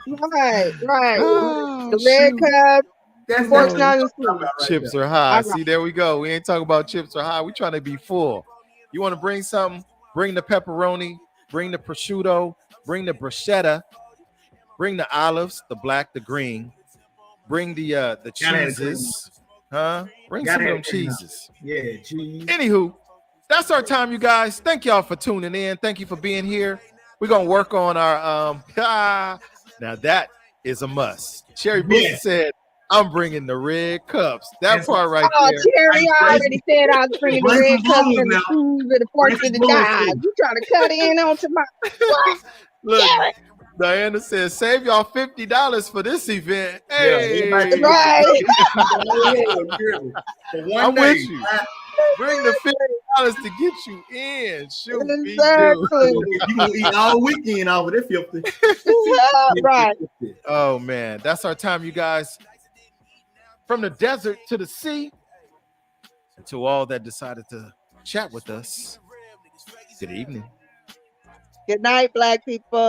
Right, right. Oh, The red shoot. cup, That's forks, what No. I'm knives, and talking spoons. about right Chips there. are high. All right. See, there we go. We ain't talking about chips are high. We trying to be full. You want to bring something? Bring the pepperoni. Bring the prosciutto. Bring the bruschetta. Bring the olives, the black, the green. Bring the Gotta have the cream. cheeses. Huh? Bring Gotta some of have them the cream now. cheeses. Yeah, cheese. Anywho, that's our time, you guys. Thank y'all for tuning in. Thank you for being here. We're gonna work on our now that is a must. Cherry Booster Yeah. said, I'm bringing the red cups. That And some, part right Oh, there. Cherry, I bring already said I was bringing the bring some red cups bowls and the now. spoons and the Bring forks some and the bowls knives. too. You trying to cut in onto my what? Look, Cherry? Diana says, save y'all $50 for this event. Yeah, Hey, everybody Right. for one I'm day. with you. Bring the $50 to get you in. Shoot, be do. Exactly. You gonna eat all weekend off of that 50. Right. Oh man, that's our time, you guys. From the desert to the sea, and to all that decided to chat with us. Good evening. Good night, black people.